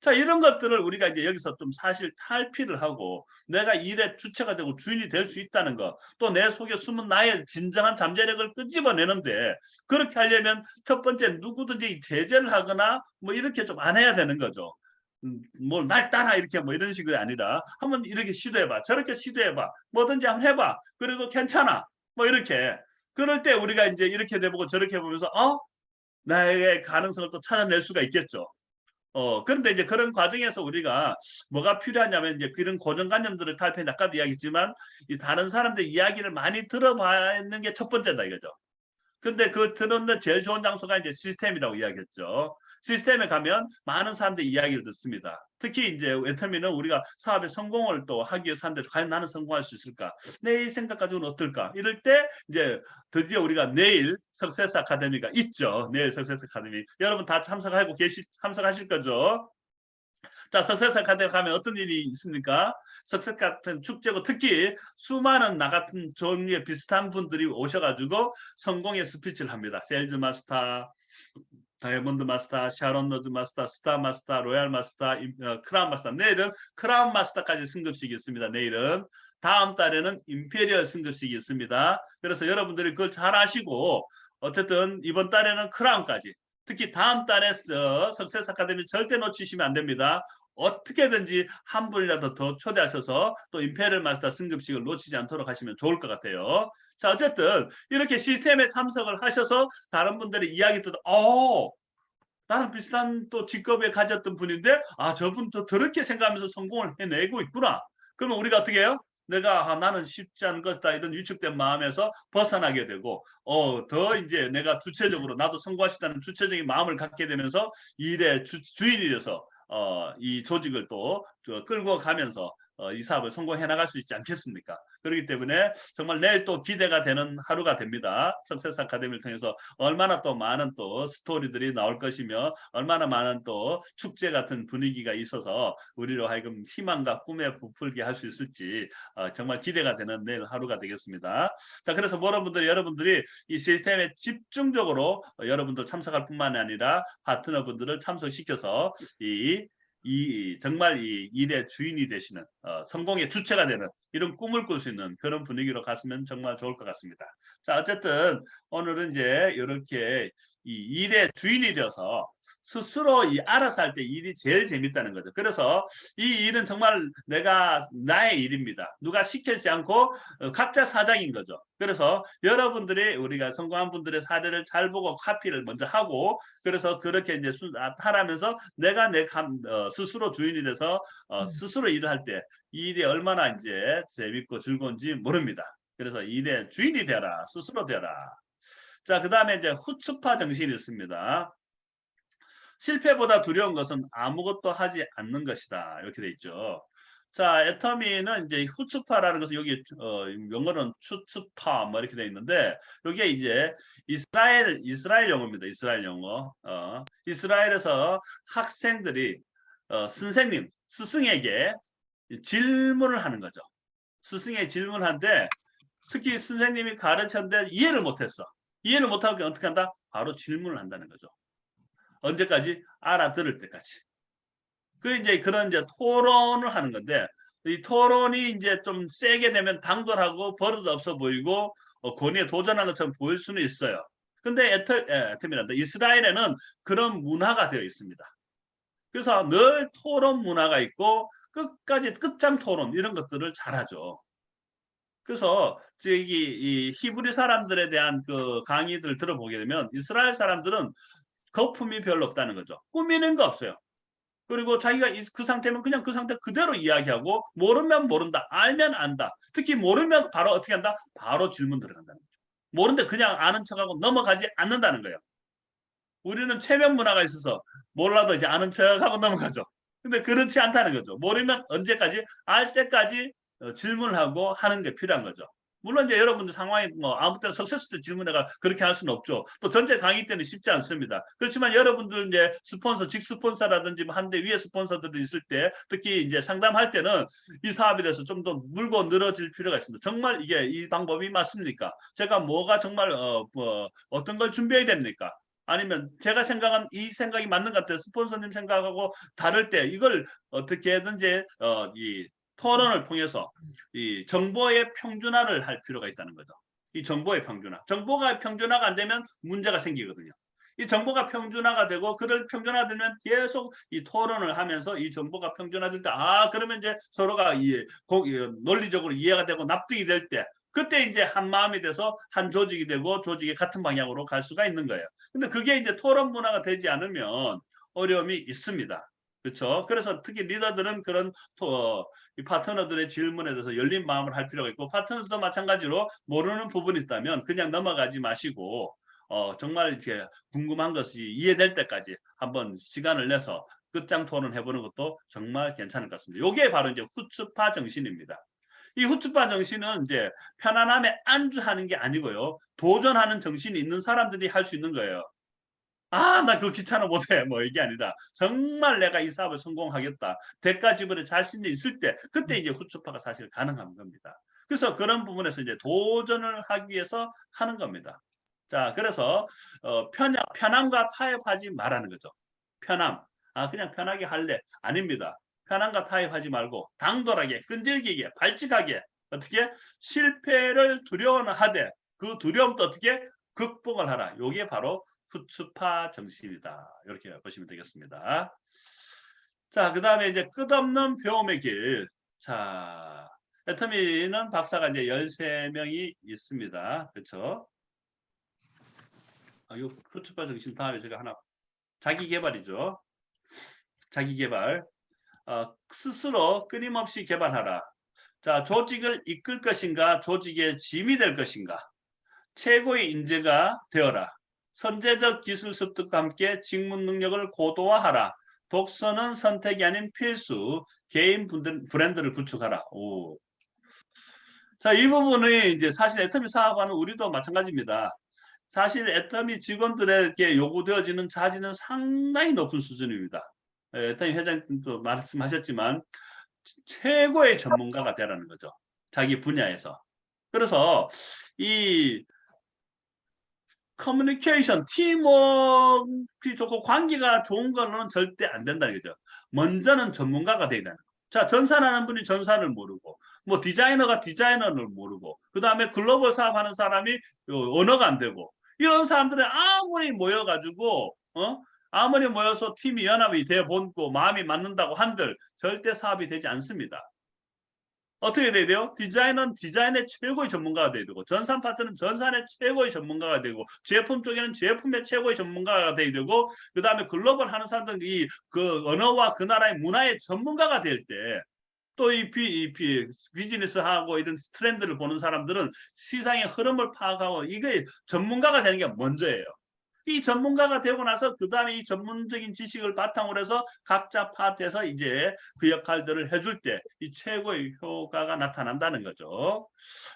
자, 이런 것들을 우리가 이제 여기서 좀 사실 탈피를 하고 내가 일의 주체가 되고 주인이 될 수 있다는 것, 또 내 속에 숨은 나의 진정한 잠재력을 끄집어내는데 그렇게 하려면 첫 번째 누구든지 제재를 하거나 뭐 이렇게 좀 안 해야 되는 거죠. 뭘 날 따라 이렇게 뭐 이런 식이 아니라 한번 이렇게 시도해봐. 저렇게 시도해봐. 뭐든지 한번 해봐. 그래도 괜찮아. 뭐 이렇게. 그럴 때 우리가 이제 이렇게 돼보고 저렇게 해보면서 나의 가능성을 또 찾아낼 수가 있겠죠. 그런데 이제 그런 과정에서 우리가 뭐가 필요하냐면 이제 그런 고정관념들을 탈피해 아까도 이야기했지만 이 다른 사람들 이야기를 많이 들어봐는 게 첫 번째다 이거죠. 근데 그 듣는 제일 좋은 장소가 이제 시스템이라고 이야기했죠. 시스템에 가면 많은 사람들이 이야기를 듣습니다. 특히 이제 웬터미는 우리가 사업에 성공을 또 하기 위해서 하는데 과연 나는 성공할 수 있을까? 내 생각 가지고는 어떨까? 이럴 때 이제 드디어 우리가 내일 석세스 아카데미가 있죠. 내일 석세스 아카데미. 여러분 다 참석하실 거죠? 자, 석세스 아카데미 가면 어떤 일이 있습니까? 석세스 같은 축제고 특히 수많은 나 같은 종류의 비슷한 분들이 오셔가지고 성공의 스피치를 합니다. 세일즈 마스터, 다이아몬드 마스터, 샤론 로즈 마스터, 스타 마스터, 로얄 마스터, 크라운 마스터. 내일은 크라운 마스터까지 승급식이 있습니다. 내일은. 다음 달에는 임페리얼 승급식이 있습니다. 그래서 여러분들이 그걸 잘 아시고 어쨌든 이번 달에는 크라운까지. 특히 다음 달에 석세스 아카데미 절대 놓치시면 안 됩니다. 어떻게든지 한 분이라도 더 초대하셔서 또 임페리얼 마스터 승급식을 놓치지 않도록 하시면 좋을 것 같아요. 자, 어쨌든 이렇게 시스템에 참석을 하셔서 다른 분들의 이야기 듣고 나는 비슷한 또 직업에 가졌던 분인데 저분 더 저렇게 생각하면서 성공을 해내고 있구나. 그러면 우리가 어떻게 해요? 내가 나는 쉽지 않을 것이다 이런 위축된 마음에서 벗어나게 되고 더 이제 내가 주체적으로 나도 성공할 수 있다는 주체적인 마음을 갖게 되면서 일의 주인이 돼서 이 조직을 또 끌고 가면서 이 사업을 성공해 나갈 수 있지 않겠습니까? 그렇기 때문에 정말 내일 또 기대가 되는 하루가 됩니다. 석세스 아카데미를 통해서 얼마나 또 많은 또 스토리들이 나올 것이며 얼마나 많은 또 축제 같은 분위기가 있어서 우리로 하여금 희망과 꿈에 부풀게 할 수 있을지 정말 기대가 되는 내일 하루가 되겠습니다. 자, 그래서 여러분들이 이 시스템에 집중적으로 여러분들 참석할 뿐만 아니라 파트너분들을 참석시켜서 정말 이 일의 주인이 되시는 성공의 주체가 되는 이런 꿈을 꿀 수 있는 그런 분위기로 갔으면 정말 좋을 것 같습니다. 자, 어쨌든 오늘은 이제 이렇게 이 일의 주인이 되어서 스스로 알아서 할 때 일이 제일 재밌다는 거죠. 그래서 이 일은 정말 나의 일입니다. 누가 시키지 않고 각자 사장인 거죠. 그래서 여러분들이 우리가 성공한 분들의 사례를 잘 보고 카피를 먼저 하고 그래서 그렇게 이제 하라면서 내가 스스로 주인이 돼서 스스로 일을 할 때 이 일이 얼마나 이제 재밌고 즐거운지 모릅니다. 그래서 일의 주인이 되라, 스스로 되라. 자, 그 다음에 이제 후츠파 정신이 있습니다. 실패보다 두려운 것은 아무것도 하지 않는 것이다. 이렇게 돼 있죠. 자, 애터미는 이제 후츠파라는 것은 여기 영어로는 추츠파 뭐 이렇게 돼 있는데 여기에 이제 이스라엘 영어입니다. 이스라엘 영어. 이스라엘에서 학생들이 선생님, 스승에게 질문을 하는 거죠. 스승에게 질문하는데 특히 선생님이 가르쳤는데 이해를 못했어. 이해를 못하고 어떻게 한다? 바로 질문을 한다는 거죠. 언제까지? 알아들을 때까지. 그런 이제 토론을 하는 건데, 이 토론이 이제 좀 세게 되면 당돌하고 버릇 없어 보이고, 권위에 도전하는 것처럼 보일 수는 있어요. 근데 애터미란다. 이스라엘에는 그런 문화가 되어 있습니다. 그래서 늘 토론 문화가 있고, 끝장 토론, 이런 것들을 잘하죠. 그래서 이 히브리 사람들에 대한 그 강의들 들어보게 되면 이스라엘 사람들은 거품이 별로 없다는 거죠. 꾸미는 거 없어요. 그리고 자기가 그 상태면 그냥 그 상태 그대로 이야기하고 모르면 모른다, 알면 안다. 특히 모르면 바로 어떻게 한다? 바로 질문 들어간다는 거죠. 모르는데 그냥 아는 척하고 넘어가지 않는다는 거예요. 우리는 체면 문화가 있어서 몰라도 이제 아는 척하고 넘어가죠. 근데 그렇지 않다는 거죠. 모르면 언제까지? 알 때까지 질문을 하고 하는 게 필요한 거죠. 물론 이제 여러분들 상황이 뭐 아무 때나 석세스 때 질문해가 그렇게 할 수는 없죠. 또 전체 강의 때는 쉽지 않습니다. 그렇지만 여러분들 이제 스폰서, 직스폰서라든지 한 대 위에 스폰서들이 있을 때 특히 이제 상담할 때는 이 사업에 대해서 좀 더 물고 늘어질 필요가 있습니다. 정말 이게 이 방법이 맞습니까? 제가 뭐가 정말 어떤 걸 준비해야 됩니까? 아니면 제가 생각한 이 생각이 맞는 것 같아요. 스폰서님 생각하고 다를 때 이걸 어떻게든지 이 토론을 통해서 이 정보의 평준화를 할 필요가 있다는 거죠. 이 정보의 평준화. 정보가 평준화가 안 되면 문제가 생기거든요. 이 정보가 평준화가 되고 그를 평준화되면 계속 이 토론을 하면서 이 정보가 평준화될 때 그러면 이제 서로가 논리적으로 이해가 되고 납득이 될 때 그때 이제 한 마음이 돼서 한 조직이 되고 조직이 같은 방향으로 갈 수가 있는 거예요. 근데 그게 이제 토론 문화가 되지 않으면 어려움이 있습니다. 그렇죠? 그래서 특히 리더들은 그런 이 파트너들의 질문에 대해서 열린 마음을 할 필요가 있고 파트너도 마찬가지로 모르는 부분이 있다면 그냥 넘어가지 마시고 정말 이렇게 궁금한 것이 이해될 때까지 한번 시간을 내서 끝장 토론을 해보는 것도 정말 괜찮을 것 같습니다. 이게 바로 이제 후츠파 정신입니다. 이 후츠파 정신은 이제 편안함에 안주하는 게 아니고요. 도전하는 정신이 있는 사람들이 할 수 있는 거예요. 나 그거 귀찮아 못해. 뭐 이게 아니라 정말 내가 이 사업을 성공하겠다. 대가 지불에 자신이 있을 때 그때 이제 후츠파가 사실 가능한 겁니다. 그래서 그런 부분에서 이제 도전을 하기 위해서 하는 겁니다. 자, 그래서 편함과 타협하지 말라는 거죠. 편함. 그냥 편하게 할래. 아닙니다. 편함과 타협하지 말고 당돌하게, 끈질기게, 발칙하게 어떻게 실패를 두려워하되 그 두려움도 어떻게 극복을 하라. 이게 바로 후츠파 정신이다. 이렇게 보시면 되겠습니다. 자, 그 다음에 이제 끝없는 배움의 길. 자, 애터미는 박사가 이제 13명이 있습니다. 그렇죠? 이 후츠파 정신 다음에 제가 하나 자기 개발이죠. 자기 개발. 스스로 끊임없이 개발하라. 자, 조직을 이끌 것인가, 조직의 짐이 될 것인가. 최고의 인재가 되어라. 선제적 기술 습득과 함께 직무 능력을 고도화하라. 독서는 선택이 아닌 필수. 개인 브랜드를 구축하라. 오. 자, 이 부분이 이제 사실 애터미 사업하는 우리도 마찬가지입니다. 사실 애터미 직원들에게 요구되어지는 자질은 상당히 높은 수준입니다. 애터미 회장님도 말씀하셨지만 최고의 전문가가 되라는 거죠. 자기 분야에서. 그래서 이 커뮤니케이션, 팀워크가 좋고 관계가 좋은 거는 절대 안 된다는 거죠. 먼저는 전문가가 되야 되는 거죠. 자, 전산하는 분이 전산을 모르고, 뭐 디자이너가 디자이너를 모르고, 그 다음에 글로벌 사업하는 사람이 언어가 안 되고, 이런 사람들이 아무리 모여가지고, 아무리 모여서 팀이 연합이 돼 본고 마음이 맞는다고 한들 절대 사업이 되지 않습니다. 어떻게 돼야 돼요? 디자인은 디자인의 최고의 전문가가 돼야 되고, 전산 파트는 전산의 최고의 전문가가 되고, 제품 쪽에는 제품의 최고의 전문가가 돼야 되고, 그 다음에 글로벌 하는 사람들은 그 언어와 그 나라의 문화의 전문가가 될 때, 또 이 비즈니스하고 이런 트렌드를 보는 사람들은 시장의 흐름을 파악하고, 이게 전문가가 되는 게 먼저예요. 이 전문가가 되고 나서 그 다음에 이 전문적인 지식을 바탕으로 해서 각자 파트에서 이제 그 역할들을 해줄 때 이 최고의 효과가 나타난다는 거죠.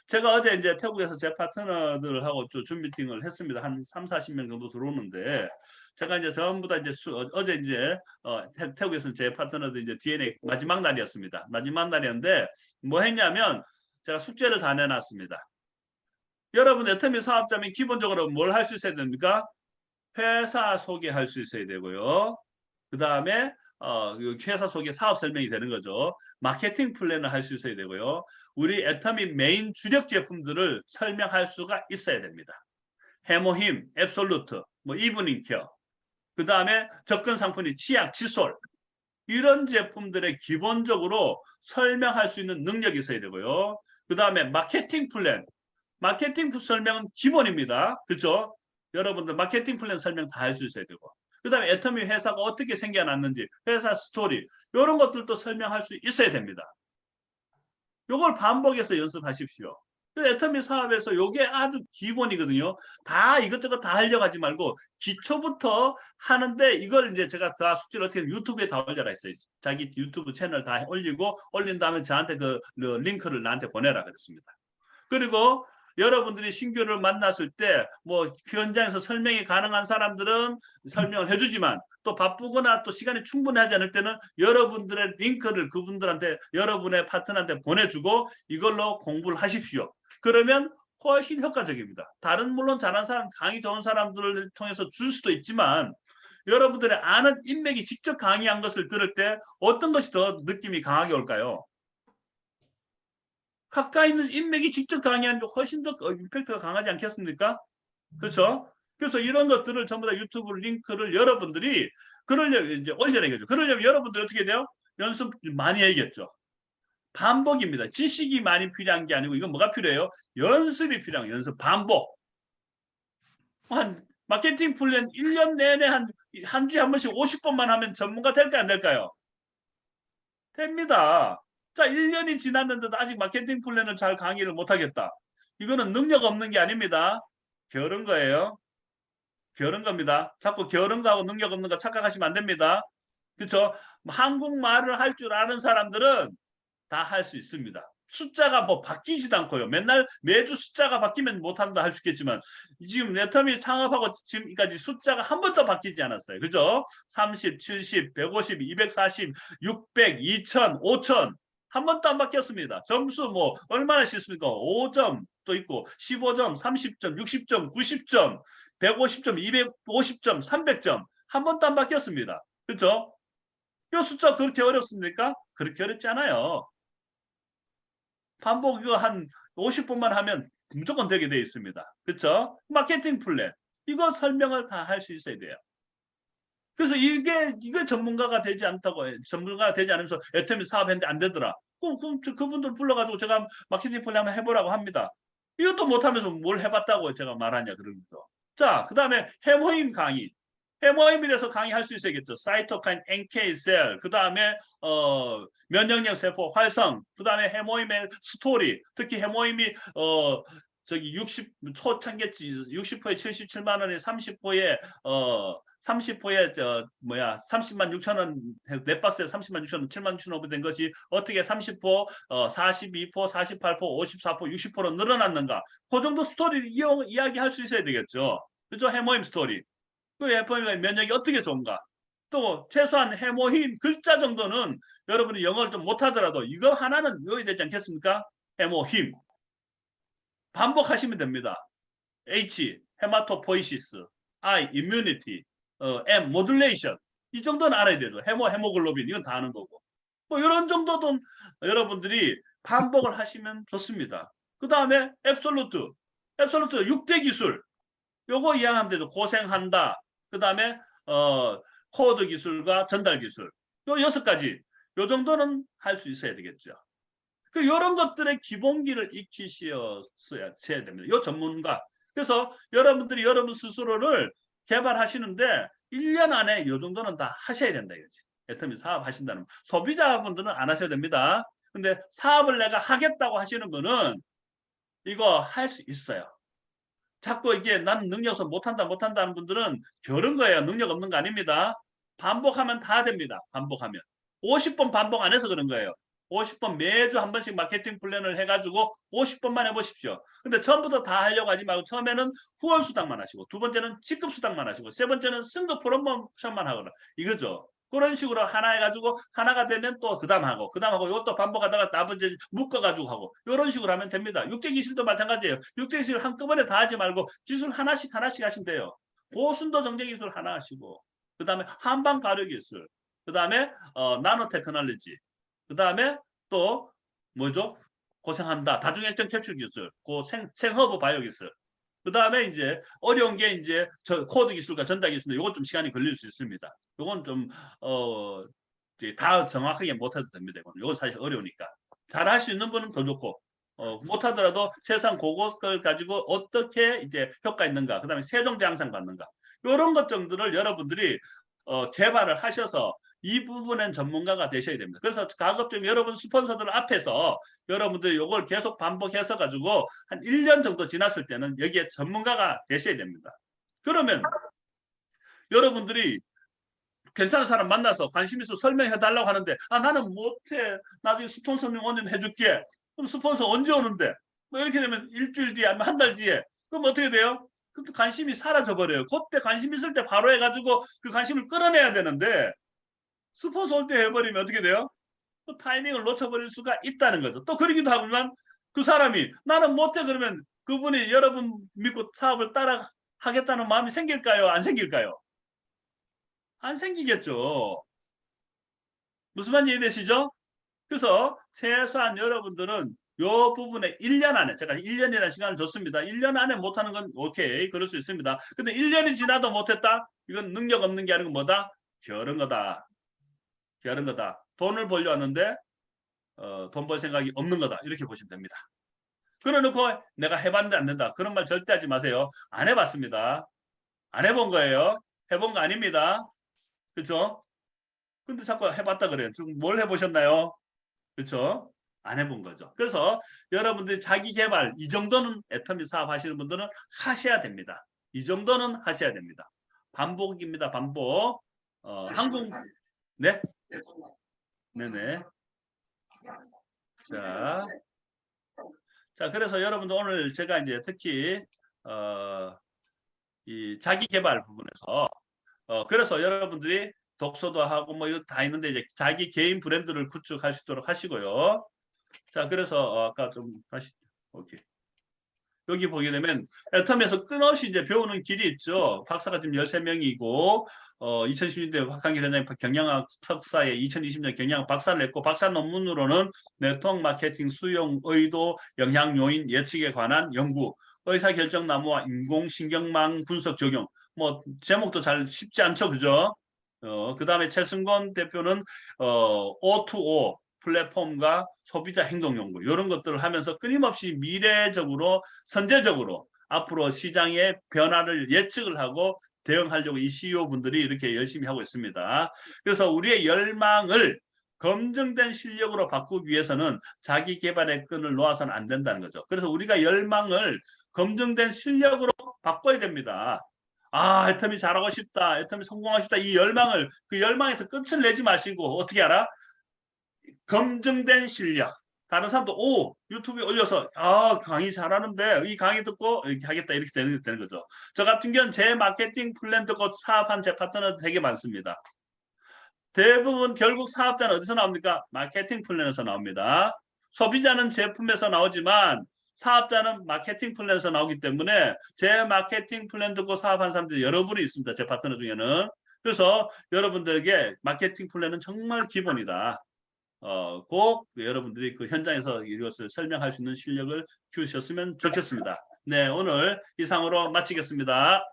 제가 어제 이제 태국에서 제 파트너들하고 좀 미팅을 했습니다. 한 3, 40명 정도 들어오는데 제가 이제 전부 다 이제 어제 이제 태국에서는 제 파트너들 이제 DNA 마지막 날이었습니다. 마지막 날이었는데 뭐 했냐면 제가 숙제를 다 내놨습니다. 여러분 애터미 사업자면 기본적으로 뭘 할 수 있어야 됩니까? 회사 소개할 수 있어야 되고요. 그 다음에 회사 소개 사업 설명이 되는 거죠. 마케팅 플랜을 할 수 있어야 되고요. 우리 애터미 메인 주력 제품들을 설명할 수가 있어야 됩니다. 해모힘, 앱솔루트, 뭐 이브닝 케어, 그 다음에 접근 상품이 치약, 칫솔 이런 제품들의 기본적으로 설명할 수 있는 능력이 있어야 되고요. 그 다음에 마케팅 플랜, 마케팅 설명은 기본입니다. 그렇죠? 여러분들 마케팅 플랜 설명 다 할 수 있어야 되고 그 다음에 애터미 회사가 어떻게 생겨났는지 회사 스토리 이런 것들도 설명할 수 있어야 됩니다. 이걸 반복해서 연습하십시오. 애터미 사업에서 이게 아주 기본이거든요. 다 이것저것 다 하려고 하지 말고 기초부터 하는데 이걸 이제 제가 다 숙제를 어떻게 유튜브에 다 올려라 했어요. 자기 유튜브 채널 다 올리고 올린 다음에 저한테 그 링크를 나한테 보내라 그랬습니다. 그리고 여러분들이 신규를 만났을 때 뭐 현장에서 설명이 가능한 사람들은 설명을 해주지만 또 바쁘거나 또 시간이 충분하지 않을 때는 여러분들의 링크를 그분들한테 여러분의 파트너한테 보내주고 이걸로 공부를 하십시오. 그러면 훨씬 효과적입니다. 다른 물론 잘하는 사람, 강의 좋은 사람들을 통해서 줄 수도 있지만 여러분들의 아는 인맥이 직접 강의한 것을 들을 때 어떤 것이 더 느낌이 강하게 올까요? 가까이 있는 인맥이 직접 강의하는 게 훨씬 더 임팩트가 강하지 않겠습니까? 그렇죠? 그래서 이런 것들을 전부 다 유튜브 링크를 여러분들이 그러려면 이제 올려내겠죠. 그러려면 여러분들 어떻게 돼요? 연습 많이 해야겠죠. 반복입니다. 지식이 많이 필요한 게 아니고 이건 뭐가 필요해요? 연습이 필요한 거예요. 연습 반복. 한 마케팅 플랜 1년 내내 한 주에 한 번씩 50번만 하면 전문가 될까요? 안 될까요? 됩니다. 자, 1년이 지났는데도 아직 마케팅 플랜을 잘 강의를 못하겠다. 이거는 능력 없는 게 아닙니다. 게으른 거예요. 게으른 겁니다. 자꾸 게으른 거하고 능력 없는 거 착각하시면 안 됩니다. 그렇죠? 한국말을 할 줄 아는 사람들은 다 할 수 있습니다. 숫자가 뭐 바뀌지도 않고요. 맨날 매주 숫자가 바뀌면 못한다 할 수 있겠지만 지금 애터미 창업하고 지금까지 숫자가 한 번도 바뀌지 않았어요. 그죠? 30, 70, 150, 240, 600, 2000, 5000 한 번도 안 바뀌었습니다. 점수 뭐 얼마나 쉽습니까? 5점 또 있고 15점, 30점, 60점, 90점, 150점, 250점, 300점 한 번도 안 바뀌었습니다. 그렇죠? 이 숫자 그렇게 어렵습니까? 그렇게 어렵지 않아요. 반복 이거 한 50분만 하면 무조건 되게 돼 있습니다. 그렇죠? 마케팅 플랜 이거 설명을 다 할 수 있어야 돼요. 그래서 이게 전문가가 되지 않다고 전문가가 되지 않으면서 애터미 사업했는데 안 되더라. 그럼 그분들 불러가지고 제가 마케팅 플랜 한번 해보라고 합니다. 이것도 못하면서 뭘 해봤다고 제가 말하냐 그런 거. 자, 그 다음에 해모임 강의. 해모임에 대해서 강의할 수 있어야겠죠. 사이토카인, NK셀, 그 다음에 면역력 세포 활성, 그 다음에 해모임의 스토리, 특히 해모임이 저기 60 초창기지 60호에 77만 원에 30호에 30호에 30만 6천 원, 네 박스에 30만 6천 원, 7만 6천 원 된 것이 어떻게 30호, 42포, 48포, 54포, 60포로 늘어났는가? 그 정도 스토리를 이야기할 수 있어야 되겠죠. 그죠? 해모임 스토리. 그 해모임 면역이 어떻게 좋은가? 또 최소한 해모임 글자 정도는 여러분이 영어를 좀 못하더라도 이거 하나는 외워야 되지 않겠습니까? 해모힘. 반복하시면 됩니다. H, 헤마토포이시스, I, immunity, M, modulation. 이 정도는 알아야 되죠. 헤모글로빈 이건 다 아는 거고. 뭐 이런 정도도 여러분들이 반복을 하시면 좋습니다. 그 다음에 앱솔루트 6대 기술. 요거 이해하면 되죠. 고생한다. 그 다음에 코드 기술과 전달 기술. 요 6가지. 요 정도는 할 수 있어야 되겠죠. 이런 것들의 기본기를 익히셔야 됩니다. 요 전문가. 그래서 여러분들이 여러분 스스로를 개발하시는데 1년 안에 이 정도는 다 하셔야 된다 이거지. 애터미 사업 하신다는 소비자분들은 안 하셔야 됩니다. 근데 사업을 내가 하겠다고 하시는 분은 이거 할 수 있어요. 자꾸 이게 나는 능력 없어 못한다 하는 분들은 그런 거예요. 능력 없는 거 아닙니다. 반복하면 다 됩니다. 반복하면. 50번 반복 안 해서 그런 거예요. 50번 매주 한 번씩 마케팅 플랜을 해가지고 50번만 해보십시오. 근데 처음부터 다 하려고 하지 말고 처음에는 후원 수당만 하시고 두 번째는 직급 수당만 하시고 세 번째는 승급 프로모션만 하거나 이거죠. 그런 식으로 하나 해가지고 하나가 되면 또 그 다음 하고 이것도 반복하다가 나머지 묶어가지고 하고 이런 식으로 하면 됩니다. 6대 기술도 마찬가지예요. 6대 기술 한꺼번에 다 하지 말고 기술 하나씩 하시면 돼요. 보순도 정제 기술 하나 하시고 그 다음에 한방 발효 기술 그 다음에 나노 테크놀로지 그 다음에 또 뭐죠? 고생한다. 다중액정 캡슐 기술, 생허브 바이오 기술. 그 다음에 이제 어려운 게 이제 코드 기술과 전달 기술인데 이건 좀 시간이 걸릴 수 있습니다. 이건 좀 다 정확하게 못해도 됩니다. 이건 사실 어려우니까. 잘할 수 있는 분은 더 좋고 못하더라도 최소한 그것을 가지고 어떻게 이제 효과 있는가, 그 다음에 세종대 항상 받는가 이런 것 정도를 여러분들이 개발을 하셔서 이 부분엔 전문가가 되셔야 됩니다. 그래서 가급적 여러분 스폰서들 앞에서 여러분들이 이걸 계속 반복해서 가지고 한 1년 정도 지났을 때는 여기에 전문가가 되셔야 됩니다. 그러면 여러분들이 괜찮은 사람 만나서 관심 있어 설명해 달라고 하는데 나는 못해. 나중에 스폰서님 오면 해줄게. 그럼 스폰서 언제 오는데? 뭐 이렇게 되면 일주일 뒤에 아니면 한 달 뒤에 그럼 어떻게 돼요? 그때 관심이 사라져 버려요. 그때 관심 있을 때 바로 해가지고 그 관심을 끌어내야 되는데 스폰서 올 때 해버리면 어떻게 돼요? 그 타이밍을 놓쳐버릴 수가 있다는 거죠. 또 그러기도 하지만 그 사람이 나는 못해 그러면 그분이 여러분 믿고 사업을 따라 하겠다는 마음이 생길까요? 안 생길까요? 안 생기겠죠. 무슨 말인지 이해되시죠? 그래서 최소한 여러분들은 이 부분에 1년 안에 제가 1년이라는 시간을 줬습니다. 1년 안에 못하는 건 오케이 그럴 수 있습니다. 근데 1년이 지나도 못했다? 이건 능력 없는 게 아니고 뭐다? 게으른 거다. 게으른 거다. 돈을 벌려 왔는데 돈 벌 생각이 없는 거다. 이렇게 보시면 됩니다. 그러놓고 내가 해봤는데 안 된다. 그런 말 절대 하지 마세요. 안 해봤습니다. 안 해본 거예요. 해본 거 아닙니다. 그렇죠? 근데 자꾸 해봤다 그래요. 좀 뭘 해보셨나요? 그렇죠? 안 해본 거죠. 그래서 여러분들이 자기 개발 이 정도는 애터미 사업 하시는 분들은 하셔야 됩니다. 이 정도는 하셔야 됩니다. 반복입니다. 반복. 한국 네? 네네. 자, 그래서 여러분들 오늘 제가 이제 특히 이 자기 개발 부분에서 그래서 여러분들이 독서도 하고 뭐 이거 다 있는데 이제 자기 개인 브랜드를 구축할 수 있도록 하시고요. 자, 그래서 아까 좀 다시 오케이. 여기 보게 되면 애텀에서 끊임없이 이제 배우는 길이 있죠. 박사가 지금 13명이고 2016년 박한길 회장님 경영학 석사에 2020년 경영학 박사를 냈고 박사 논문으로는 네트워크 마케팅 수용 의도 영향 요인 예측에 관한 연구 의사결정 나무와 인공신경망 분석 적용 뭐 제목도 잘 쉽지 않죠. 그죠? 그 다음에 최승권 대표는 O2O 플랫폼과 소비자 행동 연구 이런 것들을 하면서 끊임없이 미래적으로 선제적으로 앞으로 시장의 변화를 예측을 하고 대응하려고 이 CEO 분들이 이렇게 열심히 하고 있습니다. 그래서 우리의 열망을 검증된 실력으로 바꾸기 위해서는 자기 개발의 끈을 놓아서는 안 된다는 거죠. 그래서 우리가 열망을 검증된 실력으로 바꿔야 됩니다. 아, 애터미 잘하고 싶다. 애터미 성공하고 싶다. 이 열망을, 그 열망에서 끝을 내지 마시고 어떻게 알아? 검증된 실력. 다른 사람도 유튜브에 올려서 강의 잘하는데 이 강의 듣고 이렇게 하겠다 이렇게 되는 거죠. 저 같은 경우는 제 마케팅 플랜 듣고 사업한 제 파트너 되게 많습니다. 대부분 결국 사업자는 어디서 나옵니까? 마케팅 플랜에서 나옵니다. 소비자는 제품에서 나오지만 사업자는 마케팅 플랜에서 나오기 때문에 제 마케팅 플랜 듣고 사업한 사람들이 여러분이 있습니다. 제 파트너 중에는. 그래서 여러분들에게 마케팅 플랜은 정말 기본이다. 꼭 여러분들이 그 현장에서 이것을 설명할 수 있는 실력을 키우셨으면 좋겠습니다. 네, 오늘 이상으로 마치겠습니다.